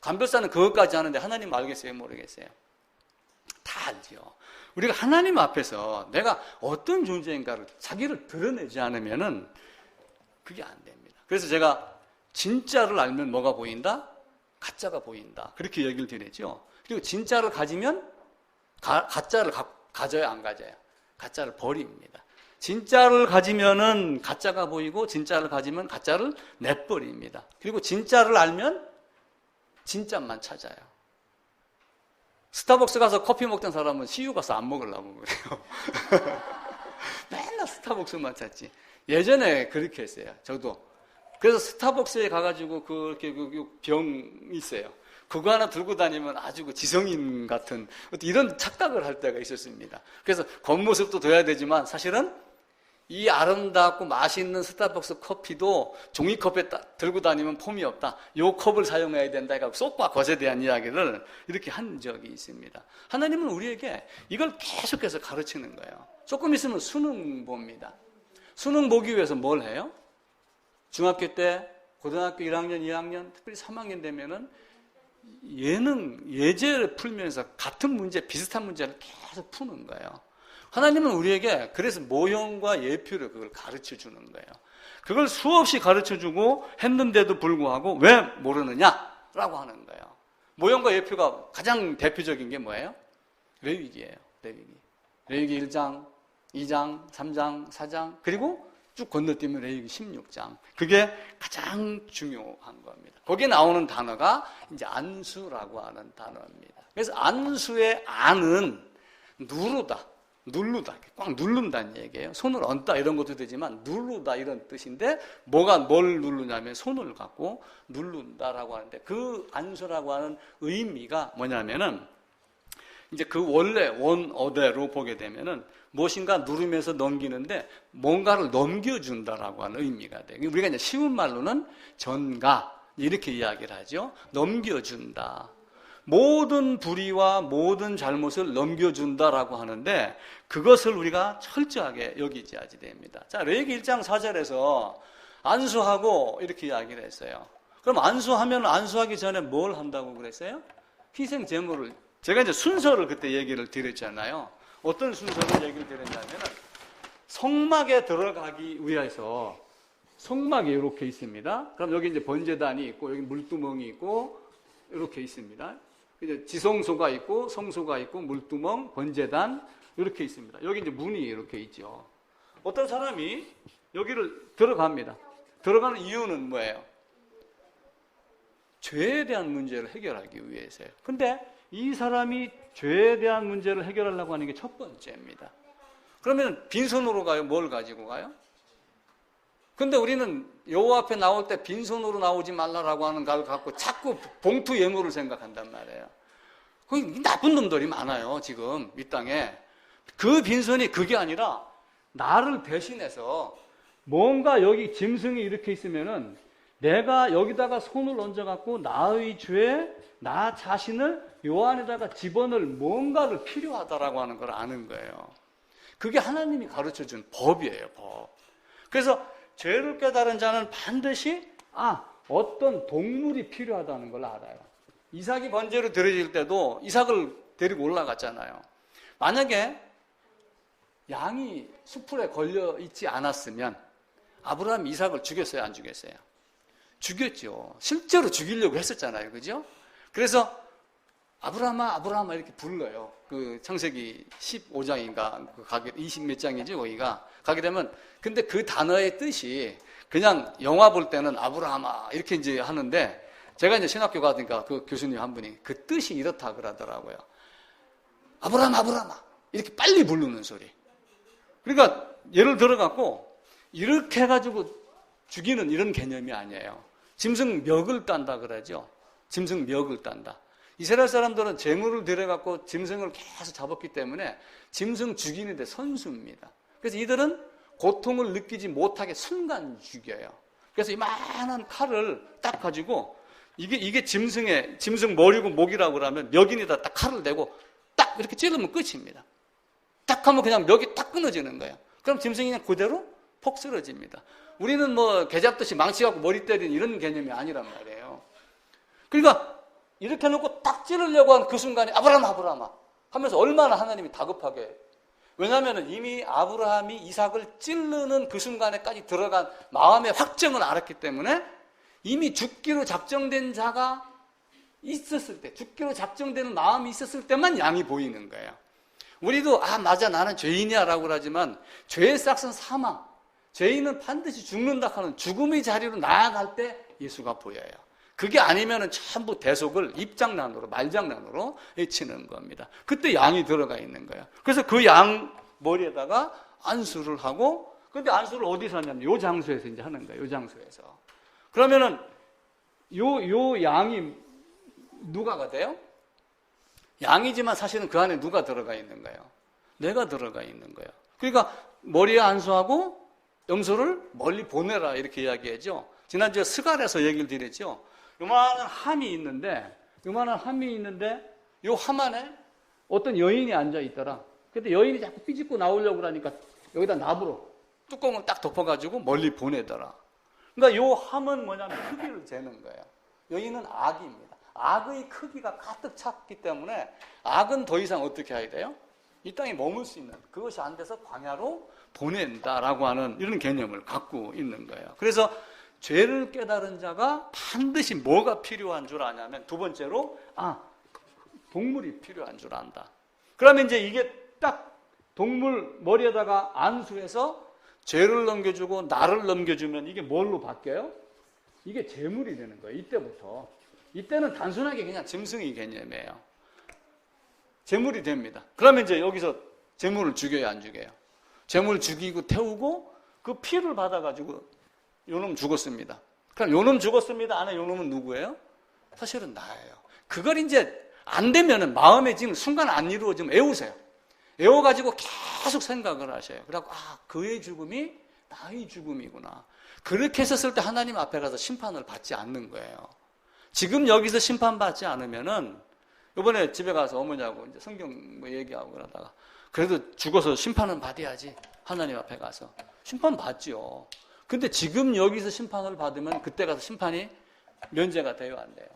감별사는 그것까지 하는데 하나님 알겠어요? 모르겠어요? 다 알죠. 우리가 하나님 앞에서 내가 어떤 존재인가를 자기를 드러내지 않으면은 그게 안 됩니다. 그래서 제가 진짜를 알면 뭐가 보인다? 가짜가 보인다. 그렇게 얘기를 드렸죠. 그리고 진짜를 가지면 가짜를 가져야 안 가져요. 가짜를 버립니다. 진짜를 가지면은 가짜가 보이고 진짜를 가지면 가짜를 내버립니다. 그리고 진짜를 알면 진짜만 찾아요. 스타벅스 가서 커피 먹던 사람은 CU 가서 안 먹으려고 그래요. 맨날 스타벅스만 찾지. 예전에 그렇게 했어요. 저도. 그래서 스타벅스에 가가지고 그렇게 병이 있어요. 그거 하나 들고 다니면 아주 그 지성인 같은 이런 착각을 할 때가 있었습니다. 그래서 겉모습도 둬야 되지만 사실은 이 아름답고 맛있는 스타벅스 커피도 종이컵에 들고 다니면 폼이 없다. 요 컵을 사용해야 된다. 그러니까 속과 겉에 대한 이야기를 이렇게 한 적이 있습니다. 하나님은 우리에게 이걸 계속해서 가르치는 거예요. 조금 있으면 수능 봅니다. 수능 보기 위해서 뭘 해요? 중학교 때, 고등학교 1학년, 2학년, 특별히 3학년 되면은 예제를 풀면서 같은 문제, 비슷한 문제를 계속 푸는 거예요. 하나님은 우리에게 그래서 모형과 예표를 그걸 가르쳐 주는 거예요. 그걸 수없이 가르쳐 주고 했는데도 불구하고 왜 모르느냐라고 하는 거예요. 모형과 예표가 가장 대표적인 게 뭐예요? 레위기예요. 레위기 1장, 2장, 3장, 4장, 그리고 쭉 건너뛰면 레위기 16장. 그게 가장 중요한 겁니다. 거기에 나오는 단어가 이제 안수라고 하는 단어입니다. 그래서 안수의 안은 누르다, 꽉 누른다는 얘기예요. 손을 얹다 이런 것도 되지만 누르다 이런 뜻인데 뭘 누르냐면 손을 갖고 누른다라고 하는데 그 안수라고 하는 의미가 뭐냐면은 이제 그 원래 원어대로 보게 되면은 무엇인가 누르면서 넘기는데 뭔가를 넘겨준다라고 하는 의미가 돼요. 우리가 이제 쉬운 말로는 전가 이렇게 이야기를 하죠. 넘겨준다. 모든 불의와 모든 잘못을 넘겨준다라고 하는데 그것을 우리가 철저하게 여기지 됩니다. 자, 레위기 1장 4절에서 안수하고 이렇게 이야기를 했어요. 그럼 안수하면 안수하기 전에 뭘 한다고 그랬어요? 희생 제물을. 제가 이제 순서를 그때 얘기를 드렸잖아요. 어떤 순서를 얘기를 드렸냐면은 성막에 들어가기 위해서 성막이 이렇게 있습니다. 그럼 여기 이제 번제단이 있고 여기 물두멍이 있고 이렇게 있습니다. 이제 지성소가 있고 성소가 있고 물두멍, 번제단 이렇게 있습니다. 여기 이제 문이 이렇게 있죠. 어떤 사람이 여기를 들어갑니다. 들어가는 이유는 뭐예요? 죄에 대한 문제를 해결하기 위해서요. 근데 이 사람이 죄에 대한 문제를 해결하려고 하는 게 첫 번째입니다. 그러면 빈손으로 가요? 뭘 가지고 가요? 근데 우리는 여호와 앞에 나올 때 빈손으로 나오지 말라라고 하는 걸 갖고 자꾸 봉투 예물을 생각한단 말이에요. 거기 나쁜 놈들이 많아요, 지금 이 땅에. 그 빈손이 그게 아니라 나를 대신해서 뭔가 여기 짐승이 이렇게 있으면은 내가 여기다가 손을 얹어갖고 나의 죄, 나 자신을 요 안에다가 집어넣을 뭔가를 필요하다라고 하는 걸 아는 거예요. 그게 하나님이 가르쳐준 법이에요, 법. 그래서 죄를 깨달은 자는 반드시 어떤 동물이 필요하다는 걸 알아요. 이삭이 번제로 드려질 때도 이삭을 데리고 올라갔잖아요. 만약에 양이 수풀에 걸려 있지 않았으면 아브라함이 이삭을 죽였어요, 안 죽였어요? 죽였죠. 실제로 죽이려고 했었잖아요, 그죠? 그래서 아브라함아 이렇게 불러요. 그 창세기 15장인가 가게 20 몇 장이지 거기가 가게 되면 근데 그 단어의 뜻이 그냥 영화 볼 때는 아브라함아 이렇게 이제 하는데 제가 이제 신학교 가니까 그 교수님 한 분이 그 뜻이 이렇다 그러더라고요. 아브라함아 이렇게 빨리 부르는 소리. 그러니까 예를 들어갖고 이렇게 해가지고 죽이는 이런 개념이 아니에요. 짐승 멱을 딴다 그러죠. 짐승 멱을 딴다. 이스라엘 사람들은 제물을 들여갖고 짐승을 계속 잡았기 때문에 짐승 죽이는데 선수입니다. 그래서 이들은 고통을 느끼지 못하게 순간 죽여요. 그래서 이만한 칼을 딱 가지고 이게 짐승 머리고 목이라고 그러면 멱인에다 딱 칼을 내고 딱 이렇게 찌르면 끝입니다. 딱 하면 그냥 멱이 딱 끊어지는 거예요. 그럼 짐승이 그냥 그대로 폭 쓰러집니다. 우리는 뭐 개잡듯이 망치 갖고 머리 때리는 이런 개념이 아니란 말이에요. 그러니까 이렇게 해놓고 딱 찌르려고 한 그 순간에 아브라함아 하면서 얼마나 하나님이 다급하게. 왜냐하면 이미 아브라함이 이삭을 찌르는 그 순간에까지 들어간 마음의 확정을 알았기 때문에 이미 죽기로 작정된 자가 있었을 때, 죽기로 작정되는 마음이 있었을 때만 양이 보이는 거예요. 우리도 맞아 나는 죄인이야 라고 하지만 죄의 싹은 사망, 죄인은 반드시 죽는다 하는 죽음의 자리로 나아갈 때 예수가 보여요. 그게 아니면 전부 대속을 입장난으로 말장난으로 치는 겁니다. 그때 양이 들어가 있는 거예요. 그래서 그 양 머리에다가 안수를 하고, 근데 안수를 어디서 하냐면 요 장소에서 이제 하는 거예요. 요 장소에서. 그러면은 요 양이 누가가 돼요? 양이지만 사실은 그 안에 누가 들어가 있는 거예요? 내가 들어가 있는 거예요. 그러니까 머리에 안수하고 염소를 멀리 보내라 이렇게 이야기하죠. 지난주에 스갈에서 얘기를 드렸죠. 요만한 함이 있는데 요 함 안에 어떤 여인이 앉아 있더라. 근데 여인이 자꾸 삐집고 나오려고 그러니까 여기다 나무로 뚜껑을 딱 덮어가지고 멀리 보내더라. 그러니까 요 함은 뭐냐면 크기를 재는 거예요. 여인은 악입니다. 악의 크기가 가득 찼기 때문에 악은 더 이상 어떻게 해야 돼요? 이 땅에 머물 수 있는, 그것이 안 돼서 광야로 보낸다라고 하는 이런 개념을 갖고 있는 거예요. 그래서 죄를 깨달은 자가 반드시 뭐가 필요한 줄 아냐면, 두 번째로 동물이 필요한 줄 안다. 그러면 이제 이게 딱 동물 머리에다가 안수해서 죄를 넘겨주고 나를 넘겨주면 이게 뭘로 바뀌어요? 이게 재물이 되는 거예요. 이때부터. 이때는 단순하게 그냥 짐승의 개념이에요. 재물이 됩니다. 그러면 이제 여기서 재물을 죽여요, 안 죽여요? 재물 죽이고 태우고 그 피를 받아가지고 요놈 죽었습니다. 그럼 요놈 죽었습니다 안에 요놈은 누구예요? 사실은 나예요. 그걸 이제 안 되면은 마음에 지금 순간 안 이루어지면 애우세요. 애워가지고 계속 생각을 하셔요. 그래갖고 그의 죽음이 나의 죽음이구나. 그렇게 했었을 때 하나님 앞에 가서 심판을 받지 않는 거예요. 지금 여기서 심판받지 않으면은 이번에 집에 가서 어머니하고 이제 성경 뭐 얘기하고 그러다가 그래도 죽어서 심판은 받아야지. 하나님 앞에 가서 심판 받죠. 근데 지금 여기서 심판을 받으면 그때 가서 심판이 면제가 돼요, 안 돼요?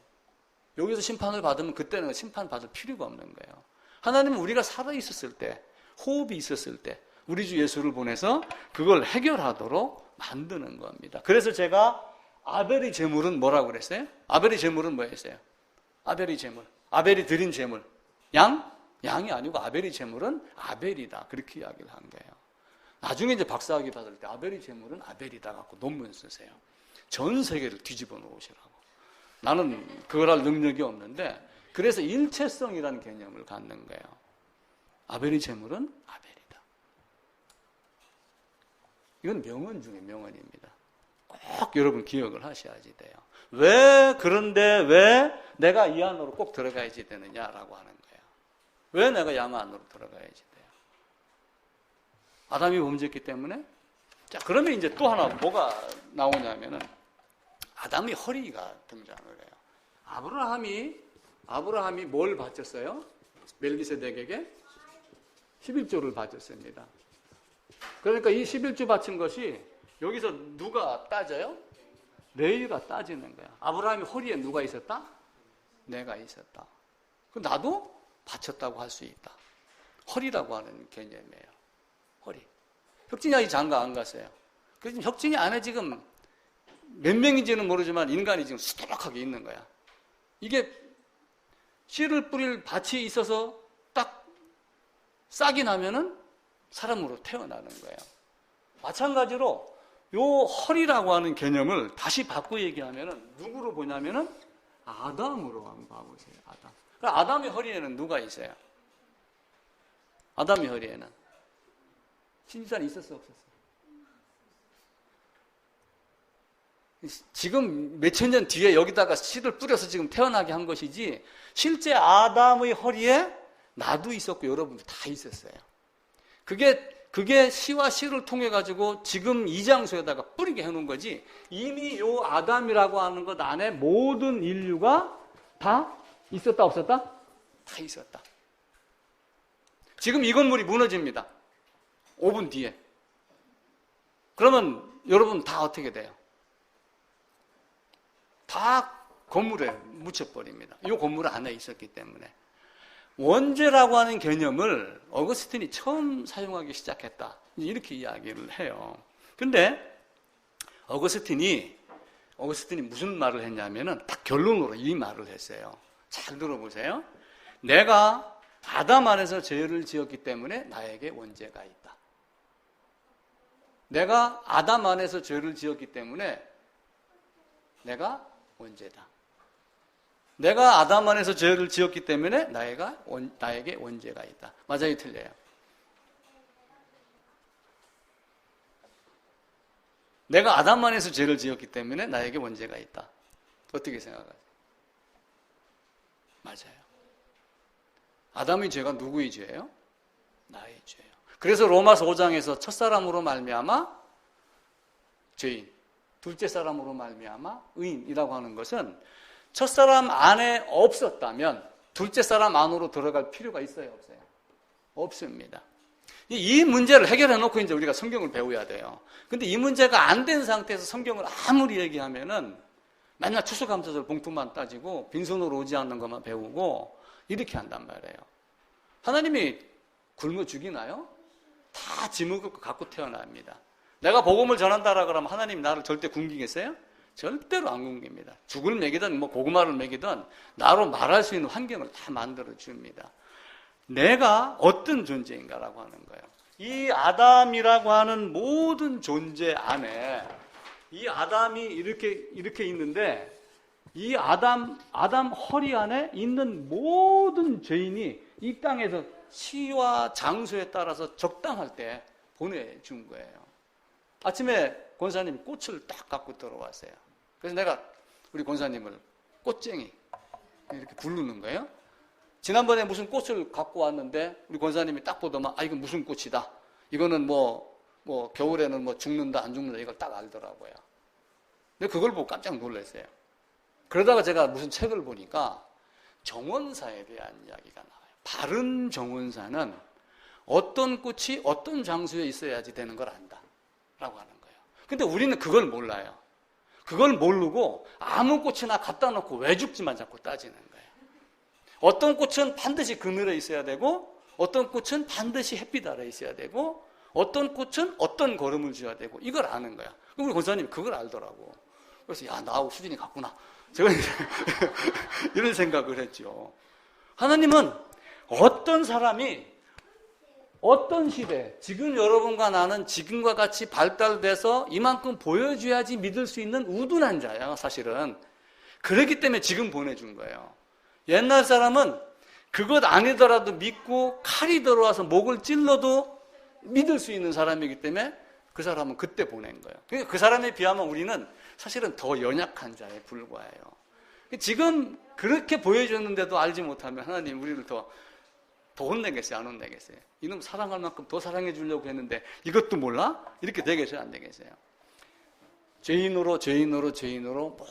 여기서 심판을 받으면 그때는 심판 받을 필요가 없는 거예요. 하나님은 우리가 살아 있었을 때, 호흡이 있었을 때 우리 주 예수를 보내서 그걸 해결하도록 만드는 겁니다. 그래서 제가 아벨의 제물은 뭐라고 그랬어요? 아벨의 제물은 뭐였어요? 아벨의 제물. 아벨이 드린 제물. 양이 아니고 아벨의 제물은 아벨이다. 그렇게 이야기를 한 거예요. 나중에 이제 박사학위 받을 때 아벨의 제물은 아벨이다 갖고 논문 쓰세요. 전 세계를 뒤집어 놓으시라고. 나는 그걸 할 능력이 없는데, 그래서 일체성이라는 개념을 갖는 거예요. 아벨의 제물은 아벨이다. 이건 명언 중에 명언입니다. 꼭 여러분 기억을 하셔야지 돼요. 그런데 왜 내가 이 안으로 꼭 들어가야지 되느냐라고 하는 거예요. 왜 내가 양 안으로 들어가야지 돼요? 아담이 범죄했기 때문에? 자, 그러면 이제 또 하나 뭐가 나오냐면은 아담의 허리가 등장을 해요. 아브라함이 뭘 바쳤어요? 멜기세덱에게 11조를 바쳤습니다. 그러니까 이 11조 바친 것이 여기서 누가 따져요? 레위가 따지는 거야. 아브라함이 허리에 누가 있었다? 내가 있었다. 그럼 나도 바쳤다고 할 수 있다. 허리라고 하는 개념이에요. 허리. 혁진이 아직 장가 안 갔어요. 그래서 혁진이 안에 지금 몇 명인지는 모르지만 인간이 지금 수두룩하게 있는 거야. 이게 씨를 뿌릴 밭이 있어서 딱 싹이 나면은 사람으로 태어나는 거예요. 마찬가지로 요 허리라고 하는 개념을 다시 바꿔 얘기하면은 누구로 보냐면은 아담으로 한번 봐보세요. 아담. 아담의 허리에는 누가 있어요? 아담의 허리에는 신진산이 있었어, 없었어? 지금 몇천 년 뒤에 여기다가 씨를 뿌려서 지금 태어나게 한 것이지, 실제 아담의 허리에 나도 있었고 여러분도 다 있었어요. 그게 씨와 씨를 통해 가지고 지금 이 장소에다가 뿌리게 해놓은 거지, 이미 요 아담이라고 하는 것 안에 모든 인류가 다 있었다, 없었다? 다 있었다. 지금 이 건물이 무너집니다. 5분 뒤에. 그러면 여러분 다 어떻게 돼요? 다 건물에 묻혀버립니다. 이 건물 안에 있었기 때문에. 원죄라고 하는 개념을 어거스틴이 처음 사용하기 시작했다. 이렇게 이야기를 해요. 근데 어거스틴이 무슨 말을 했냐면은 딱 결론으로 이 말을 했어요. 잘 들어보세요. 내가 아담 안에서 죄를 지었기 때문에 나에게 원죄가 있다. 내가 아담 안에서 죄를 지었기 때문에 내가 원죄다. 내가 아담 안에서 죄를 지었기 때문에 나에게 원죄가 있다. 맞아요, 틀려요? 내가 아담 안에서 죄를 지었기 때문에 나에게 원죄가 있다. 어떻게 생각하세요? 맞아요. 아담의 죄가 누구의 죄예요? 나의 죄예요. 그래서 로마서 5장에서 첫사람으로 말미암아 죄인, 둘째 사람으로 말미암아 의인이라고 하는 것은 첫사람 안에 없었다면 둘째 사람 안으로 들어갈 필요가 있어요, 없어요? 없습니다. 이 문제를 해결해 놓고 이제 우리가 성경을 배워야 돼요. 근데 이 문제가 안 된 상태에서 성경을 아무리 얘기하면은 맨날 추수감사절 봉투만 따지고 빈손으로 오지 않는 것만 배우고 이렇게 한단 말이에요. 하나님이 굶어 죽이나요? 다 짊을 갖고 태어납니다. 내가 복음을 전한다라 그러면 하나님이 나를 절대 굶기겠어요? 절대로 안 굶깁니다. 죽을 먹이든 뭐 고구마를 먹이든 나로 말할 수 있는 환경을 다 만들어 줍니다. 내가 어떤 존재인가라고 하는 거예요. 이 아담이라고 하는 모든 존재 안에 이 아담이 이렇게 있는데 이 아담 허리 안에 있는 모든 죄인이 이 땅에서 시와 장소에 따라서 적당할 때 보내준 거예요. 아침에 권사님이 꽃을 딱 갖고 들어왔어요. 그래서 내가 우리 권사님을 꽃쟁이 이렇게 부르는 거예요. 지난번에 무슨 꽃을 갖고 왔는데 우리 권사님이 딱 보더만 이건 무슨 꽃이다. 이거는 뭐 겨울에는 뭐 죽는다 안 죽는다 이걸 딱 알더라고요. 근데 그걸 보고 깜짝 놀랐어요. 그러다가 제가 무슨 책을 보니까 정원사에 대한 이야기가 나와요. 바른 정원사는 어떤 꽃이 어떤 장소에 있어야지 되는 걸 안다 라고 하는 거예요. 근데 우리는 그걸 몰라요. 그걸 모르고 아무 꽃이나 갖다 놓고 왜 죽지만 자꾸 따지는 거예요. 어떤 꽃은 반드시 그늘에 있어야 되고 어떤 꽃은 반드시 햇빛 아래에 있어야 되고 어떤 꽃은 어떤 걸음을 줘야 되고 이걸 아는 거야. 우리 권사님이 그걸 알더라고. 그래서 야 나하고 수준이 같구나. 제가 이런 생각을 했죠. 하나님은 어떤 사람이 어떤 시대, 지금 여러분과 나는 지금과 같이 발달돼서 이만큼 보여줘야지 믿을 수 있는 우둔한 자야, 사실은. 그렇기 때문에 지금 보내준 거예요. 옛날 사람은 그것 아니더라도 믿고 칼이 들어와서 목을 찔러도 믿을 수 있는 사람이기 때문에 그 사람은 그때 보낸 거예요. 그러니까 그 사람에 비하면 우리는 사실은 더 연약한 자에 불과해요. 지금 그렇게 보여줬는데도 알지 못하면 하나님 우리를 더 혼내겠어요? 안 혼내겠어요? 이놈 사랑할 만큼 더 사랑해 주려고 했는데 이것도 몰라? 이렇게 되겠어요? 안 되겠어요? 죄인으로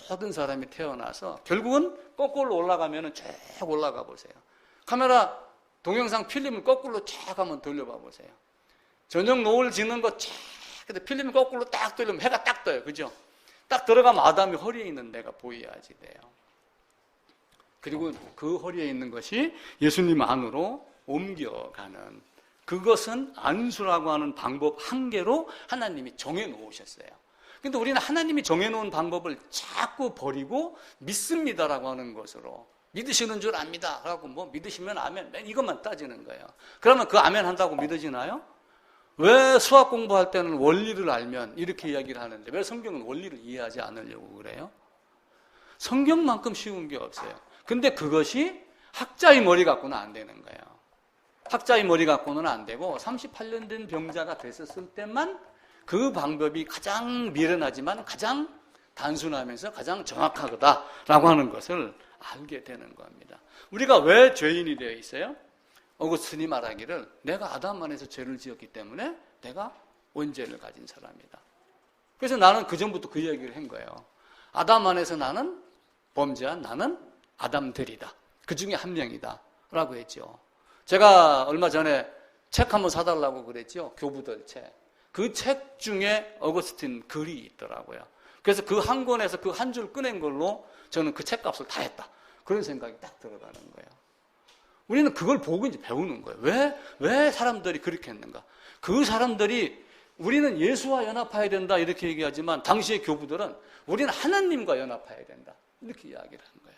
모든 사람이 태어나서 결국은 거꾸로 올라가면 쭉 올라가 보세요. 카메라 동영상 필름을 거꾸로 쫙 한번 돌려봐 보세요. 저녁 노을 지는 거 쫙, 근데 필름을 거꾸로 딱 돌리면 해가 딱 떠요. 그죠? 딱 들어가면 아담이 허리에 있는 데가 보여야지 돼요. 그리고 그 허리에 있는 것이 예수님 안으로 옮겨가는, 그것은 안수라고 하는 방법 한 개로 하나님이 정해놓으셨어요. 근데 우리는 하나님이 정해놓은 방법을 자꾸 버리고 믿습니다라고 하는 것으로, 믿으시는 줄 압니다 라고 뭐 믿으시면 아멘, 맨 이것만 따지는 거예요. 그러면 그 아멘 한다고 믿어지나요? 왜 수학 공부할 때는 원리를 알면 이렇게 이야기를 하는데 왜 성경은 원리를 이해하지 않으려고 그래요? 성경만큼 쉬운 게 없어요. 근데 그것이 학자의 머리 갖고는 안 되는 거예요. 학자의 머리 갖고는 안 되고 38년 된 병자가 됐었을 때만 그 방법이 가장 미련하지만 가장 단순하면서 가장 정확하다라고 하는 것을 알게 되는 겁니다. 우리가 왜 죄인이 되어 있어요? 어거스틴이 말하기를 내가 아담 안에서 죄를 지었기 때문에 내가 원죄를 가진 사람이다. 그래서 나는 그전부터 그 얘기를 한 거예요. 아담 안에서 나는 범죄한 나는 아담들이다. 그 중에 한 명이다 라고 했죠. 제가 얼마 전에 책 한번 사달라고 그랬죠. 교부들 책. 그 책 중에 어거스틴 글이 있더라고요. 그래서 그 한 권에서 그 한 줄 꺼낸 걸로 저는 그 책값을 다 했다. 그런 생각이 딱 들어가는 거예요. 우리는 그걸 보고 이제 배우는 거예요. 왜 사람들이 그렇게 했는가? 그 사람들이 우리는 예수와 연합해야 된다 이렇게 얘기하지만 당시의 교부들은 우리는 하나님과 연합해야 된다 이렇게 이야기를 한 거예요.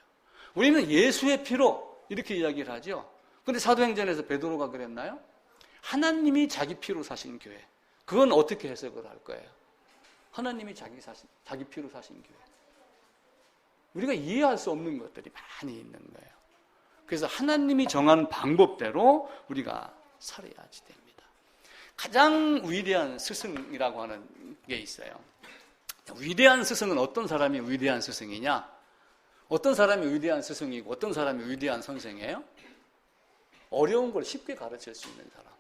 우리는 예수의 피로 이렇게 이야기를 하죠. 근데 사도행전에서 베드로가 그랬나요? 하나님이 자기 피로 사신 교회. 그건 어떻게 해석을 할 거예요? 하나님이 자기 피로 사신 교회. 우리가 이해할 수 없는 것들이 많이 있는 거예요. 그래서 하나님이 정한 방법대로 우리가 살아야지 됩니다. 가장 위대한 스승이라고 하는 게 있어요. 위대한 스승은 어떤 사람이 위대한 스승이냐? 어떤 사람이 위대한 스승이고 어떤 사람이 위대한 선생이에요? 어려운 걸 쉽게 가르칠 수 있는 사람.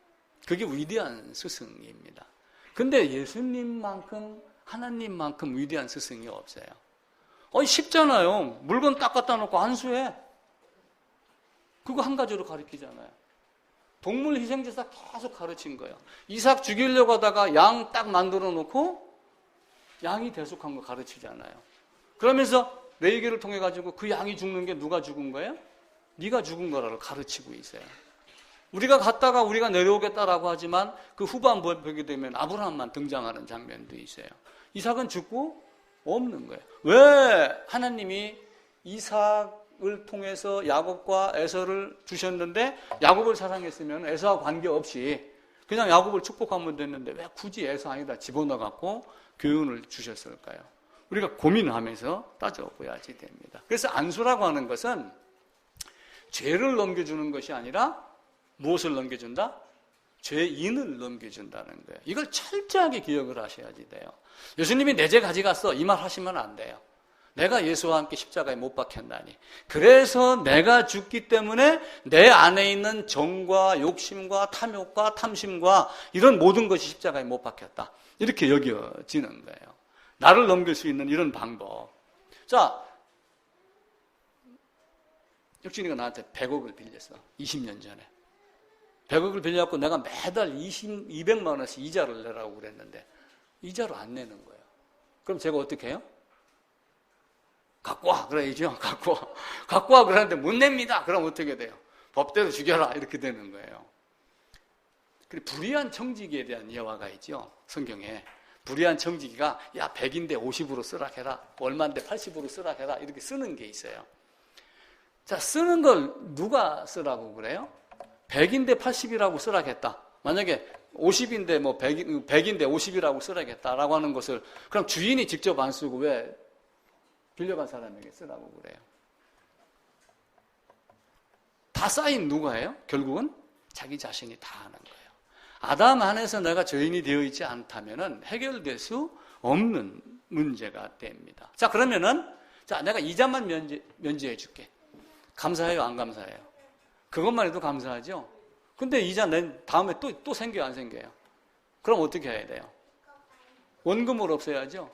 그게 위대한 스승입니다. 근데 예수님만큼 하나님만큼 위대한 스승이 없어요. 쉽잖아요. 물건 딱 갖다 놓고 안수해. 그거 한 가지로 가르치잖아요. 동물 희생제사 계속 가르친 거예요. 이삭 죽이려고 하다가 양 딱 만들어 놓고 양이 대속한 거 가르치잖아요. 그러면서 레위기를 통해 가지고 그 양이 죽는 게 누가 죽은 거예요? 네가 죽은 거라고 가르치고 있어요. 우리가 갔다가 우리가 내려오겠다라고 하지만 그 후반부에 보게 되면 아브라함만 등장하는 장면도 있어요. 이삭은 죽고 없는 거예요. 왜 하나님이 이삭을 통해서 야곱과 에서를 주셨는데 야곱을 사랑했으면 에서와 관계없이 그냥 야곱을 축복하면 됐는데 왜 굳이 에서 아니다 집어넣어갖고 교훈을 주셨을까요? 우리가 고민하면서 따져봐야지 됩니다. 그래서 안수라고 하는 것은 죄를 넘겨주는 것이 아니라 무엇을 넘겨준다? 죄인을 넘겨준다는 거예요. 이걸 철저하게 기억을 하셔야지 돼요. 예수님이 내 죄 가져갔어 이 말 하시면 안 돼요. 내가 예수와 함께 십자가에 못 박혔나니 그래서 내가 죽기 때문에 내 안에 있는 정과 욕심과 탐욕과 탐심과 이런 모든 것이 십자가에 못 박혔다. 이렇게 여겨지는 거예요. 나를 넘길 수 있는 이런 방법. 자, 혁진이가 나한테 100억을 빌렸어. 20년 전에. 100억을 빌려갖고 내가 매달 200만 원씩 이자를 내라고 그랬는데 이자를 안 내는 거예요. 그럼 제가 어떻게 해요? 갖고 와 그래야죠. 갖고 와 그러는데 못 냅니다. 그럼 어떻게 돼요? 법대로 죽여라 이렇게 되는 거예요. 그리고 불의한 청지기에 대한 예화가 있죠. 성경에. 불의한 청지기가 야 100인데 50으로 쓰라 해라. 얼마인데 80으로 쓰라 해라. 이렇게 쓰는 게 있어요. 자, 쓰는 걸 누가 쓰라고 그래요? 100인데 80이라고 쓰라겠다. 만약에 50인데 뭐 100인데 50이라고 쓰라겠다라고 하는 것을 그럼 주인이 직접 안 쓰고 왜 빌려간 사람에게 쓰라고 그래요? 다 쌓인 누가 해요? 결국은 자기 자신이 다 하는 거예요. 아담 안에서 내가 죄인이 되어 있지 않다면은 해결될 수 없는 문제가 됩니다. 자, 그러면은 자, 내가 이자만 면제해 줄게. 감사해요, 안 감사해요? 그것만 해도 감사하죠? 근데 이자 낸 다음에 또 생겨요, 안 생겨요? 그럼 어떻게 해야 돼요? 원금을 없애야죠?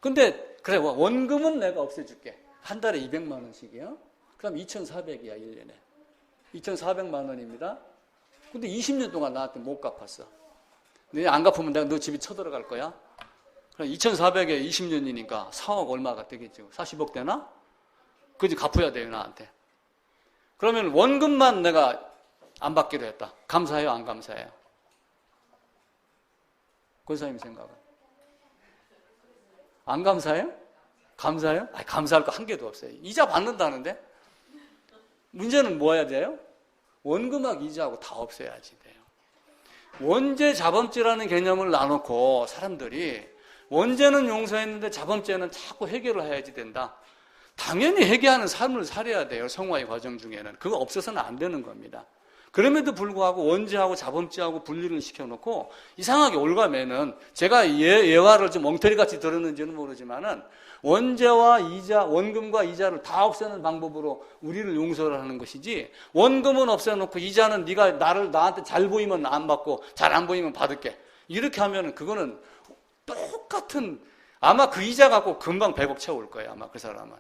근데, 그래, 원금은 내가 없애줄게. 한 달에 200만 원씩이요? 그럼 2,400이야, 1년에. 2,400만 원입니다. 근데 20년 동안 나한테 못 갚았어. 너 안 갚으면 내가 너 집에 쳐들어갈 거야? 그럼 2,400에 20년이니까 4억 얼마가 되겠죠? 40억 되나? 그지 갚아야 돼요, 나한테. 그러면 원금만 내가 안 받기로 했다. 감사해요, 안 감사해요? 권사님 생각은? 안 감사해요? 감사해요? 아니, 감사할 거 한 개도 없어요. 이자 받는다는데? 문제는 뭐 해야 돼요? 원금하고 이자하고 다 없애야지 돼요. 원죄 자범죄라는 개념을 놔놓고 사람들이 원죄는 용서했는데 자범죄는 자꾸 해결을 해야지 된다. 당연히 회개하는 삶을 살아야 돼요. 성화의 과정 중에는. 그거 없어서는 안 되는 겁니다. 그럼에도 불구하고 원죄하고 자범죄하고 분리를 시켜놓고 이상하게 올가매는 제가 예화를 좀 엉터리같이 들었는지는 모르지만은 원죄와 이자, 원금과 이자를 다 없애는 방법으로 우리를 용서를 하는 것이지 원금은 없애놓고 이자는 네가 나한테 잘 보이면 안 받고 잘 안 보이면 받을게. 이렇게 하면은 그거는 똑같은 아마 그 이자 갖고 금방 100억 채울 거예요. 아마 그 사람은.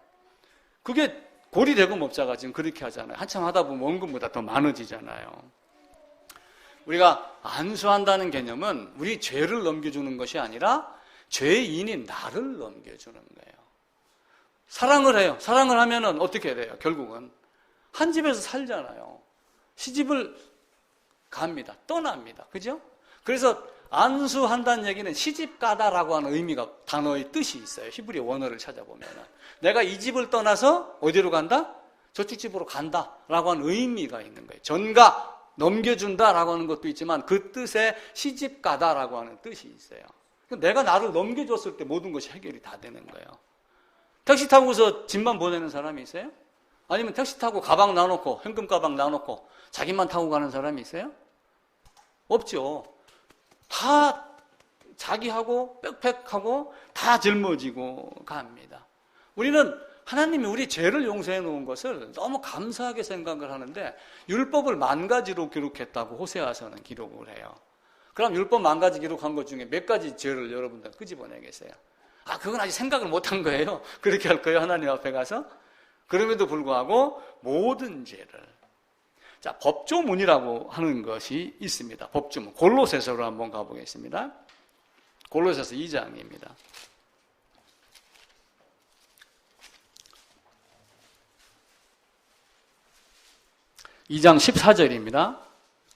그게 고리대금업자가 지금 그렇게 하잖아요. 한참 하다 보면 원금보다 더 많아지잖아요. 우리가 안수한다는 개념은 우리 죄를 넘겨주는 것이 아니라 죄인인 나를 넘겨주는 거예요. 사랑을 해요. 사랑을 하면은 어떻게 돼요? 결국은 한 집에서 살잖아요. 시집을 갑니다. 떠납니다. 그죠? 그래서 안수한다는 얘기는 시집가다라고 하는 의미가 단어의 뜻이 있어요. 히브리 원어를 찾아보면 내가 이 집을 떠나서 어디로 간다? 저쪽 집으로 간다라고 하는 의미가 있는 거예요. 전가, 넘겨준다라고 하는 것도 있지만 그 뜻에 시집가다라고 하는 뜻이 있어요. 내가 나를 넘겨줬을 때 모든 것이 해결이 다 되는 거예요. 택시 타고서 집만 보내는 사람이 있어요? 아니면 택시 타고 가방 놔놓고 현금 가방 놔놓고 자기만 타고 가는 사람이 있어요? 없죠. 다 자기하고 백팩하고 다 짊어지고 갑니다. 우리는 하나님이 우리 죄를 용서해 놓은 것을 너무 감사하게 생각을 하는데 율법을 10,000가지로 기록했다고 호세아서는 기록을 해요. 그럼 율법 10,000가지 기록한 것 중에 몇 가지 죄를 여러분들 끄집어내겠어요? 그건 아직 생각을 못한 거예요. 그렇게 할 거예요, 하나님 앞에 가서? 그럼에도 불구하고 모든 죄를. 자, 법조문이라고 하는 것이 있습니다. 법조문. 골로새서로 한번 가보겠습니다. 골로새서 2장입니다. 2장 14절입니다.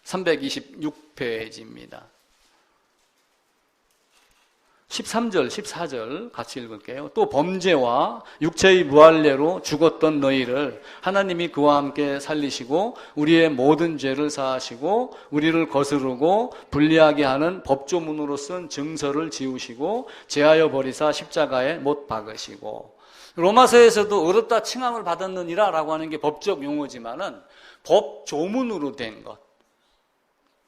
326페이지입니다. 13절, 14절 같이 읽을게요. 또 범죄와 육체의 무할례로 죽었던 너희를 하나님이 그와 함께 살리시고 우리의 모든 죄를 사하시고 우리를 거스르고 불리하게 하는 법조문으로 쓴 증서를 지우시고 제하여 버리사 십자가에 못 박으시고. 로마서에서도 의롭다 칭함을 받았느니라 라고 하는 게 법적 용어지만은 법조문으로 된 것.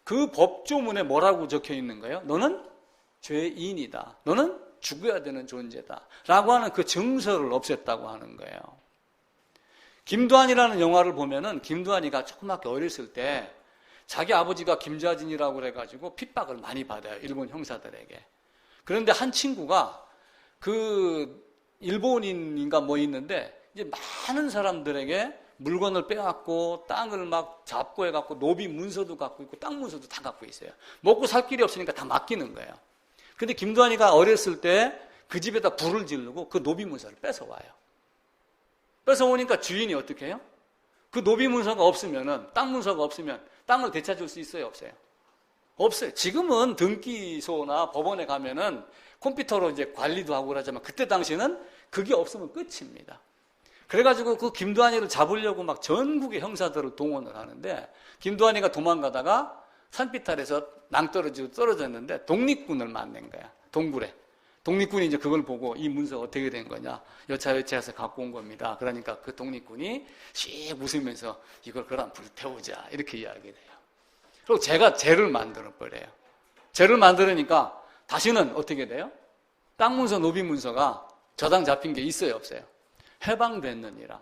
그 법조문에 뭐라고 적혀 있는 거예요? 너는 죄인이다. 너는 죽어야 되는 존재다. 라고 하는 그 증서를 없앴다고 하는 거예요. 김두한이라는 영화를 보면은 김두한이가 조그맣게 어렸을 때 자기 아버지가 김좌진이라고 그래가지고 핍박을 많이 받아요. 일본 형사들에게. 그런데 한 친구가 그 일본인인가 뭐 있는데 이제 많은 사람들에게 물건을 빼앗고 땅을 막 잡고 해갖고 노비 문서도 갖고 있고 땅 문서도 다 갖고 있어요. 먹고 살 길이 없으니까 다 맡기는 거예요. 근데 김두한이가 어렸을 때 그 집에다 불을 지르고 그 노비 문서를 뺏어와요. 뺏어오니까 주인이 어떻게 해요? 그 노비 문서가 없으면은, 땅 문서가 없으면 땅을 되찾을 수 있어요? 없어요? 없어요. 지금은 등기소나 법원에 가면은 컴퓨터로 이제 관리도 하고 그러지만 그때 당시에는 그게 없으면 끝입니다. 그래가지고 그 김두한이를 잡으려고 막 전국의 형사들을 동원을 하는데 김두한이가 도망가다가 산비탈에서 낭떠러지로 떨어졌는데 독립군을 만난 거야. 동굴에. 독립군이 이제 그걸 보고 이 문서 어떻게 된 거냐. 여차여차해서 갖고 온 겁니다. 그러니까 그 독립군이 씩 웃으면서 이걸 그럼 불태우자. 이렇게 이야기를 해요. 그리고 제가 죄를 만들어 버려요. 죄를 만들으니까 다시는 어떻게 돼요? 땅 문서, 노비 문서가 저당 잡힌 게 있어요, 없어요? 해방됐느니라.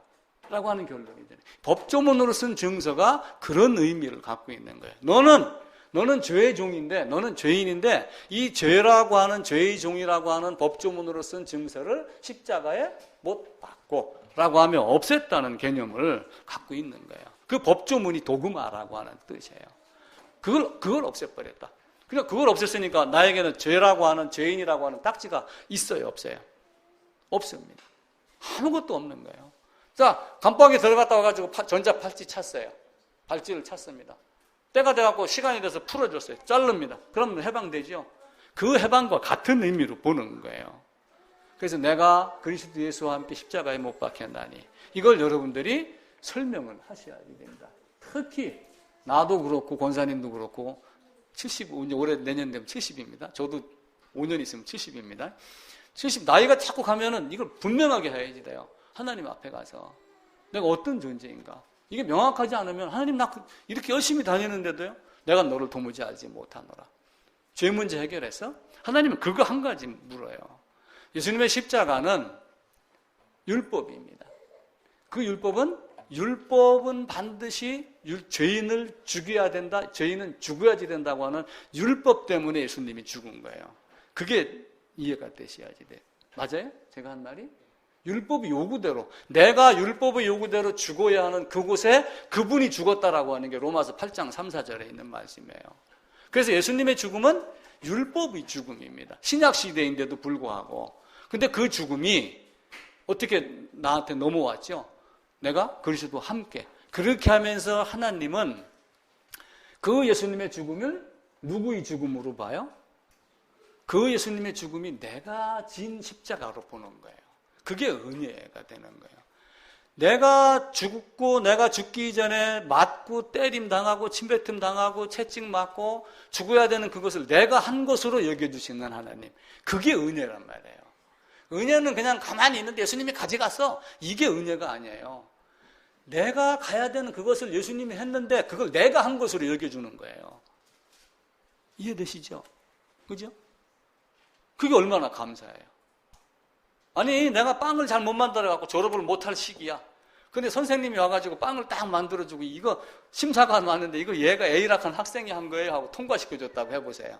라고 하는 결론이 되네. 법조문으로 쓴 증서가 그런 의미를 갖고 있는 거예요. 너는 죄의 종인데, 너는 죄인인데, 이 죄라고 하는, 죄의 종이라고 하는 법조문으로 쓴 증서를 십자가에 못 박고, 라고 하며 없앴다는 개념을 갖고 있는 거예요. 그 법조문이 도그마라고 하는 뜻이에요. 그걸 없애버렸다. 그러니까 그걸 없앴으니까 나에게는 죄라고 하는, 죄인이라고 하는 딱지가 있어요, 없어요? 없습니다. 아무것도 없는 거예요. 자, 감방에 들어갔다 와가지고 전자 팔찌 찼어요. 발찌를 찼습니다. 때가 돼갖고 시간이 돼서 풀어줬어요. 자릅니다. 그러면 해방되죠? 그 해방과 같은 의미로 보는 거예요. 그래서 내가 그리스도 예수와 함께 십자가에 못 박혔나니 이걸 여러분들이 설명을 하셔야 됩니다. 특히 나도 그렇고 권사님도 그렇고 75, 이제 올해 내년 되면 70입니다. 저도 5년 있으면 70입니다. 70 나이가 자꾸 가면은 이걸 분명하게 해야지 돼요. 하나님 앞에 가서 내가 어떤 존재인가. 이게 명확하지 않으면 하나님 나 이렇게 열심히 다니는데도요. 내가 너를 도무지 알지 못하노라. 죄 문제 해결해서 하나님은 그거 한 가지 물어요. 예수님의 십자가는 율법입니다. 그 율법은 반드시 죄인을 죽여야 된다. 죄인은 죽어야지 된다고 하는 율법 때문에 예수님이 죽은 거예요. 그게 이해가 되셔야지 돼요. 맞아요? 제가 한 말이? 율법의 요구대로, 내가 율법의 요구대로 죽어야 하는 그곳에 그분이 죽었다라고 하는 게 로마서 8장 3, 4절에 있는 말씀이에요. 그래서 예수님의 죽음은 율법의 죽음입니다. 신약 시대인데도 불구하고. 근데 그 죽음이 어떻게 나한테 넘어왔죠? 내가 그리스도와 함께. 그렇게 하면서 하나님은 그 예수님의 죽음을 누구의 죽음으로 봐요? 그 예수님의 죽음이 내가 진 십자가로 보는 거예요. 그게 은혜가 되는 거예요. 내가 죽고 내가 죽기 전에 맞고 때림 당하고 침뱉음 당하고 채찍 맞고 죽어야 되는 그것을 내가 한 것으로 여겨주시는 하나님. 그게 은혜란 말이에요. 은혜는 그냥 가만히 있는데 예수님이 가져갔어. 이게 은혜가 아니에요. 내가 가야 되는 그것을 예수님이 했는데 그걸 내가 한 것으로 여겨주는 거예요. 이해되시죠? 그죠? 그게 얼마나 감사해요. 아니 내가 빵을 잘 못 만들어갖고 졸업을 못할 시기야. 근데 선생님이 와가지고 빵을 딱 만들어주고 이거 심사가 왔는데 이거 얘가 A락한 학생이 한 거예요 하고 통과시켜줬다고 해보세요.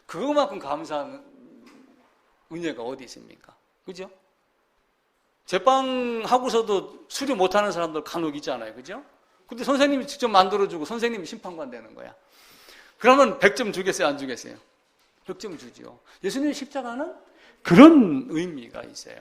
그거만큼 감사한 은혜가 어디 있습니까? 그죠? 제빵 하고서도 수료 못하는 사람들 간혹 있잖아요. 그죠? 근데 선생님이 직접 만들어주고 선생님이 심판관 되는 거야. 그러면 100점 주겠어요? 안 주겠어요? 100점 주죠. 예수님의 십자가는 그런 의미가 있어요.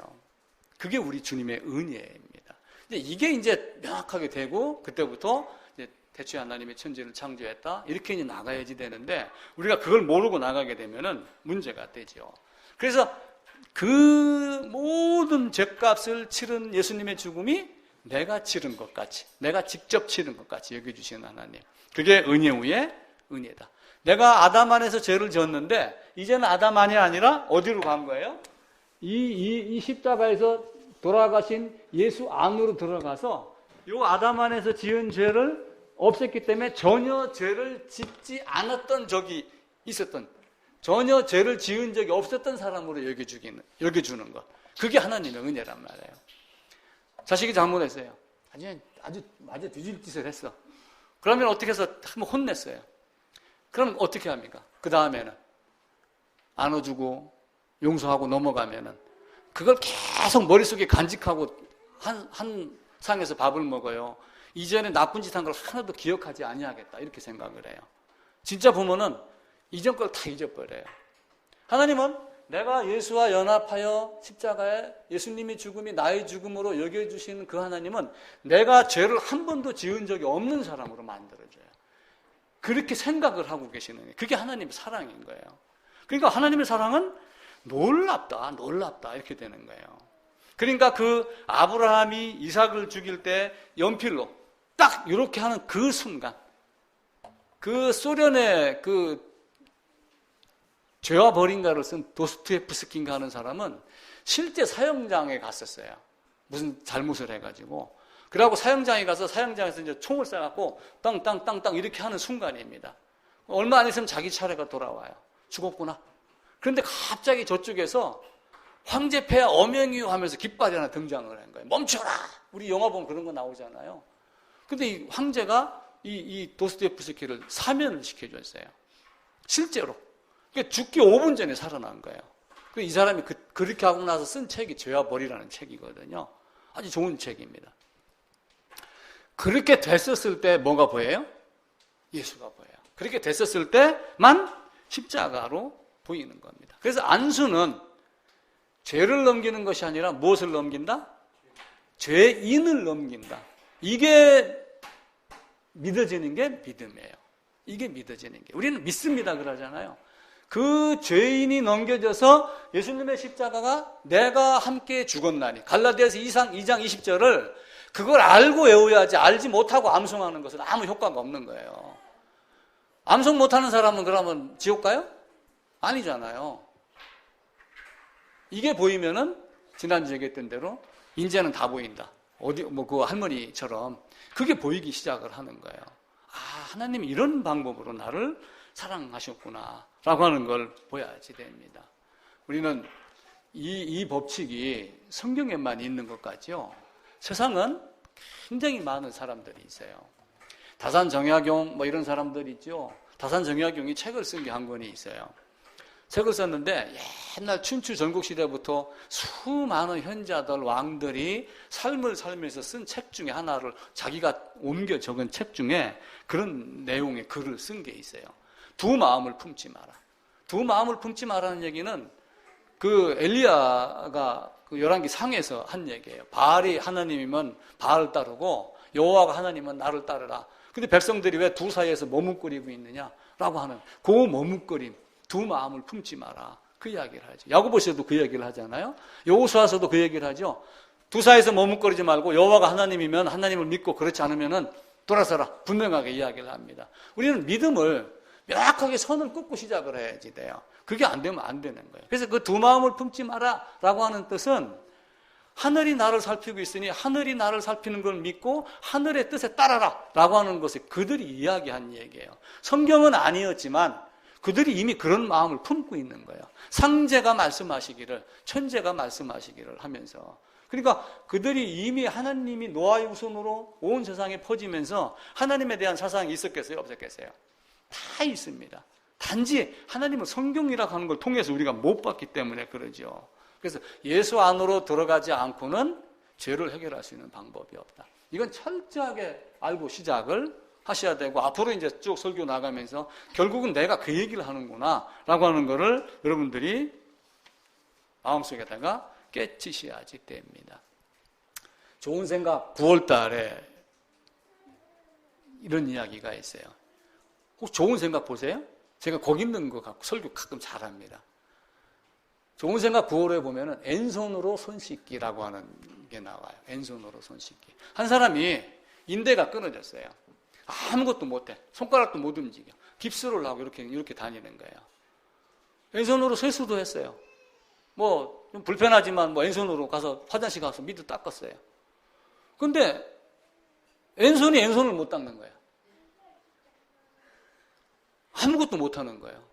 그게 우리 주님의 은혜입니다. 이게 이제 명확하게 되고 그때부터 이제 태초에 하나님의 천지를 창조했다 이렇게 이제 나가야지 되는데 우리가 그걸 모르고 나가게 되면은 문제가 되죠. 그래서 그 모든 죄값을 치른 예수님의 죽음이 내가 치른 것 같이, 내가 직접 치른 것 같이 여겨주시는 하나님. 그게 은혜 위에 은혜다. 내가 아담 안에서 죄를 졌는데 이제는 아담 안이 아니라 어디로 간 거예요? 이 십자가에서 돌아가신 예수 안으로 들어가서 이 아담 안에서 지은 죄를 없앴기 때문에 전혀 죄를 짓지 않았던 적이 있었던, 전혀 죄를 지은 적이 없었던 사람으로 여겨주는 것. 그게 하나님의 은혜란 말이에요. 자식이 잘못했어요. 아주 뒤질짓을 했어. 그러면 어떻게 해서 한번 혼냈어요. 그럼 어떻게 합니까? 그 다음에는 안아주고 용서하고 넘어가면은 그걸 계속 머릿속에 간직하고 한 상에서 밥을 먹어요. 이전에 나쁜 짓 한 걸 하나도 기억하지 아니하겠다 이렇게 생각을 해요. 진짜 부모는 이전 걸 다 잊어버려요. 하나님은 내가 예수와 연합하여 십자가에 예수님의 죽음이 나의 죽음으로 여겨주시는 그 하나님은 내가 죄를 한 번도 지은 적이 없는 사람으로 만들어줘요. 그렇게 생각을 하고 계시는 거예요. 그게 하나님의 사랑인 거예요. 그러니까 하나님의 사랑은 놀랍다 이렇게 되는 거예요. 그러니까 그 아브라함이 이삭을 죽일 때 연필로 딱 이렇게 하는 그 순간, 그 소련의 그 죄와 벌인가를 쓴 도스토옙스키인가 하는 사람은 실제 사형장에 갔었어요. 무슨 잘못을 해가지고. 그러고 사형장에 가서 사형장에서 이제 총을 쏴갖고 땅땅땅땅 이렇게 하는 순간입니다. 얼마 안 있으면 자기 차례가 돌아와요. 죽었구나. 그런데 갑자기 저쪽에서 황제폐하 엄영이요 하면서 깃발이 하나 등장을 한 거예요. 멈춰라! 우리 영화 보면 그런 거 나오잖아요. 근데 이 황제가 이 도스토옙스키를 사면을 시켜줬어요. 실제로. 그러니까 죽기 5분 전에 살아난 거예요. 이 사람이 그렇게 하고 나서 쓴 책이 죄와 벌이라는 책이거든요. 아주 좋은 책입니다. 그렇게 됐었을 때 뭐가 보여요? 예수가 보여요. 그렇게 됐었을 때만 십자가로 보이는 겁니다. 그래서 안수는 죄를 넘기는 것이 아니라 무엇을 넘긴다? 죄인을 넘긴다. 이게 믿어지는 게 믿음이에요. 이게 믿어지는 게. 우리는 믿습니다 그러잖아요. 그 죄인이 넘겨져서 예수님의 십자가가 내가 함께 죽었나니 갈라디아서 2장 20절을 그걸 알고 외워야지 알지 못하고 암송하는 것은 아무 효과가 없는 거예요. 암송 못하는 사람은 그러면 지옥 가요? 아니잖아요. 이게 보이면은 지난주에 얘기했던 대로 이제는 다 보인다. 어디 뭐 그 할머니처럼 그게 보이기 시작을 하는 거예요. 아, 하나님이 이런 방법으로 나를 사랑하셨구나 라고 하는 걸 보여야지 됩니다. 우리는 이 법칙이 성경에만 있는 것 같죠. 세상은 굉장히 많은 사람들이 있어요. 다산정약용 뭐 이런 사람들 있죠. 다산정약용이 책을 쓴 게 한 권이 있어요. 책을 썼는데 옛날 춘추 전국시대부터 수많은 현자들, 왕들이 삶을 살면서 쓴 책 중에 하나를 자기가 옮겨 적은 책 중에 그런 내용의 글을 쓴 게 있어요. 두 마음을 품지 마라. 두 마음을 품지 마라는 얘기는 그 엘리야가 그 열왕기 상에서 한 얘기예요. 바알이 하나님이면 바알 따르고 여호와가 하나님은 나를 따르라. 근데 백성들이 왜 두 사이에서 머뭇거리고 있느냐라고 하는 그 머뭇거림, 두 마음을 품지 마라. 그 이야기를 하죠. 야고보서도 그 얘기를 하잖아요. 여호수아서도 그 얘기를 하죠. 두 사이에서 머뭇거리지 말고 여호와가 하나님이면 하나님을 믿고 그렇지 않으면은 돌아서라. 분명하게 이야기를 합니다. 우리는 믿음을 명확하게 선을 긋고 시작을 해야지 돼요. 그게 안 되면 안 되는 거예요. 그래서 그 두 마음을 품지 마라 라고 하는 뜻은 하늘이 나를 살피고 있으니 하늘이 나를 살피는 걸 믿고 하늘의 뜻에 따라라 라고 하는 것을 그들이 이야기한 얘기예요. 성경은 아니었지만 그들이 이미 그런 마음을 품고 있는 거예요. 상제가 말씀하시기를, 천제가 말씀하시기를 하면서. 그러니까 그들이 이미 하나님이 노아의 후손으로 온 세상에 퍼지면서 하나님에 대한 사상이 있었겠어요? 없었겠어요? 다 있습니다. 단지 하나님은 성경이라고 하는 걸 통해서 우리가 못 봤기 때문에 그러죠. 그래서 예수 안으로 들어가지 않고는 죄를 해결할 수 있는 방법이 없다. 이건 철저하게 알고 시작을 하셔야 되고, 앞으로 이제 쭉 설교 나가면서 결국은 내가 그 얘기를 하는구나 라고 하는 거를 여러분들이 마음속에다가 깨치셔야지 됩니다. 좋은 생각 9월 달에 이런 이야기가 있어요. 혹시 좋은 생각 보세요? 제가 거기 있는 거 갖고 설교 가끔 잘합니다. 좋은 생각 9월에 보면은 왼손으로 손 씻기라고 하는 게 나와요. 왼손으로 손 씻기. 한 사람이 인대가 끊어졌어요. 아무것도 못해. 손가락도 못 움직여. 깁스를 하고 이렇게 다니는 거예요. 왼손으로 세수도 했어요. 뭐 좀 불편하지만 뭐 왼손으로 가서 화장실 가서 미도 닦았어요. 근데 왼손이 왼손을 못 닦는 거예요. 아무것도 못 하는 거예요.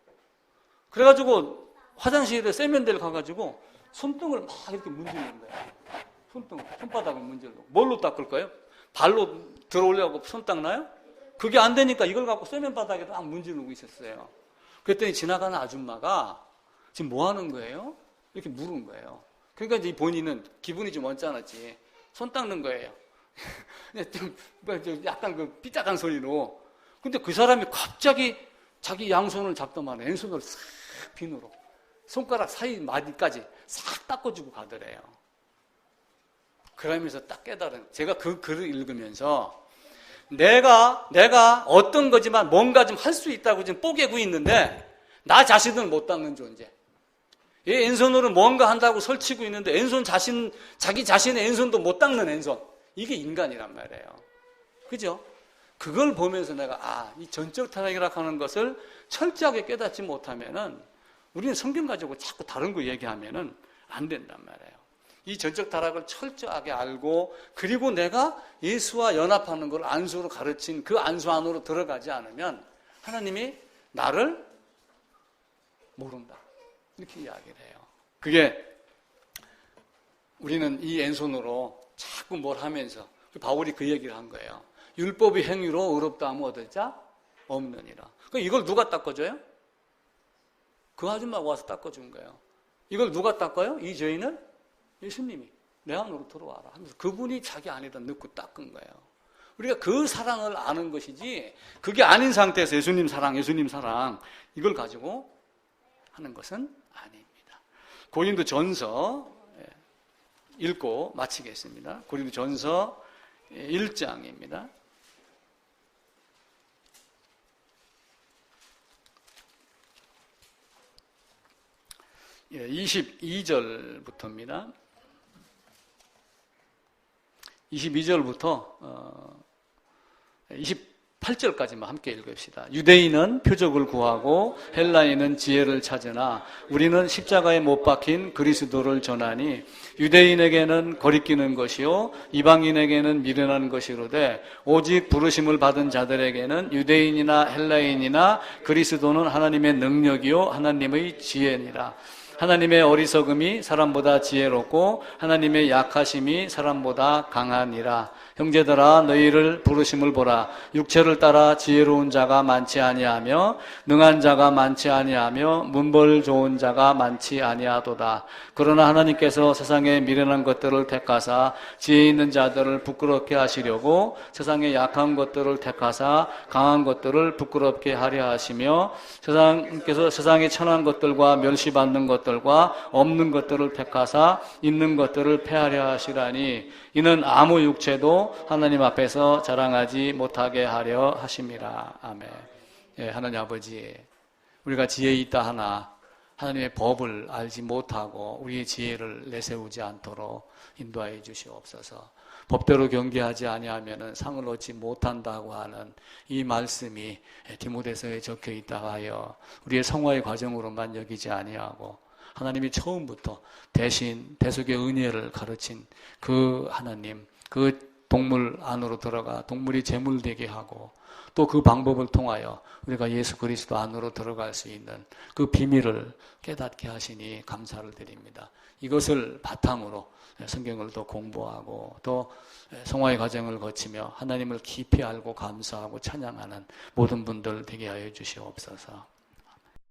그래가지고 화장실에 세면대를 가가지고 손등을 막 이렇게 문지르는 거예요. 손바닥을 문지르고. 뭘로 닦을까요? 발로 들어올려고 손 닦나요? 그게 안 되니까 이걸 갖고 세면 바닥에 막 문지르고 있었어요. 그랬더니 지나가는 아줌마가 지금 뭐 하는 거예요? 이렇게 물은 거예요. 그러니까 이제 본인은 기분이 좀 언짢았지. 손 닦는 거예요. 좀 약간 그 삐딱한 소리로. 근데 그 사람이 갑자기 자기 양손을 잡더만 왼손을 싹 비누로 손가락 사이 마디까지 싹 닦아주고 가더래요. 그러면서 딱 깨달은, 제가 그 글을 읽으면서 내가 어떤 거지만 뭔가 좀 할 수 있다고 지금 뽀개고 있는데 나 자신을 못 닦는 존재. 이 왼손으로 뭔가 한다고 설치고 있는데 자기 자신의 왼손도 못 닦는 왼손. 이게 인간이란 말이에요. 그죠? 그걸 보면서 내가 이 전적 타락이라고 하는 것을 철저하게 깨닫지 못하면은 우리는 성경 가지고 자꾸 다른 거 얘기하면은 안 된단 말이에요. 이 전적 타락을 철저하게 알고, 그리고 내가 예수와 연합하는 걸 안수로 가르친 그 안수 안으로 들어가지 않으면 하나님이 나를 모른다. 이렇게 이야기를 해요. 그게 우리는 이 왼손으로 자꾸 뭘 하면서, 바울이 그 얘기를 한 거예요. 율법의 행위로 의롭다 하면 얻을 자 없느니라. 그럼 이걸 누가 닦아줘요? 그 아줌마가 와서 닦아준 거예요. 이걸 누가 닦아요? 이 죄인을? 예수님이 내 안으로 들어와라 하면서 그분이 자기 안에다 넣고 닦은 거예요. 우리가 그 사랑을 아는 것이지, 그게 아닌 상태에서 예수님 사랑 이걸 가지고 하는 것은 아닙니다. 고린도전서 읽고 마치겠습니다. 고린도전서 1장입니다. 22절부터입니다. 22절부터 28절까지만 함께 읽읍시다. 유대인은 표적을 구하고 헬라인은 지혜를 찾으나 우리는 십자가에 못 박힌 그리스도를 전하니 유대인에게는 거리끼는 것이요 이방인에게는 미련한 것이로되 오직 부르심을 받은 자들에게는 유대인이나 헬라인이나 그리스도는 하나님의 능력이요 하나님의 지혜니라. 하나님의 어리석음이 사람보다 지혜롭고 하나님의 약하심이 사람보다 강하니라. 형제들아 너희를 부르심을 보라. 육체를 따라 지혜로운 자가 많지 아니하며 능한 자가 많지 아니하며 문벌 좋은 자가 많지 아니하도다. 그러나 하나님께서 세상의 미련한 것들을 택하사 지혜 있는 자들을 부끄럽게 하시려고 세상의 약한 것들을 택하사 강한 것들을 부끄럽게 하려 하시며 세상께서 세상의 천한 것들과 멸시받는 것들과 없는 것들을 택하사 있는 것들을 폐하려 하시라니 이는 아무 육체도 하나님 앞에서 자랑하지 못하게 하려 하심이라. 아멘. 예, 하나님 아버지, 우리가 지혜 있다 하나 하나님의 법을 알지 못하고 우리의 지혜를 내세우지 않도록 인도하여 주시옵소서. 법대로 경계하지 아니하면은 상을 얻지 못한다고 하는 이 말씀이 디모데서에 적혀 있다 하여 우리의 성화의 과정으로만 여기지 아니하고 하나님이 처음부터 대신 대속의 은혜를 가르친 그 하나님, 그 동물 안으로 들어가 동물이 제물되게 하고 또 그 방법을 통하여 우리가 예수 그리스도 안으로 들어갈 수 있는 그 비밀을 깨닫게 하시니 감사를 드립니다. 이것을 바탕으로 성경을 더 공부하고 또 성화의 과정을 거치며 하나님을 깊이 알고 감사하고 찬양하는 모든 분들 되게 하여 주시옵소서.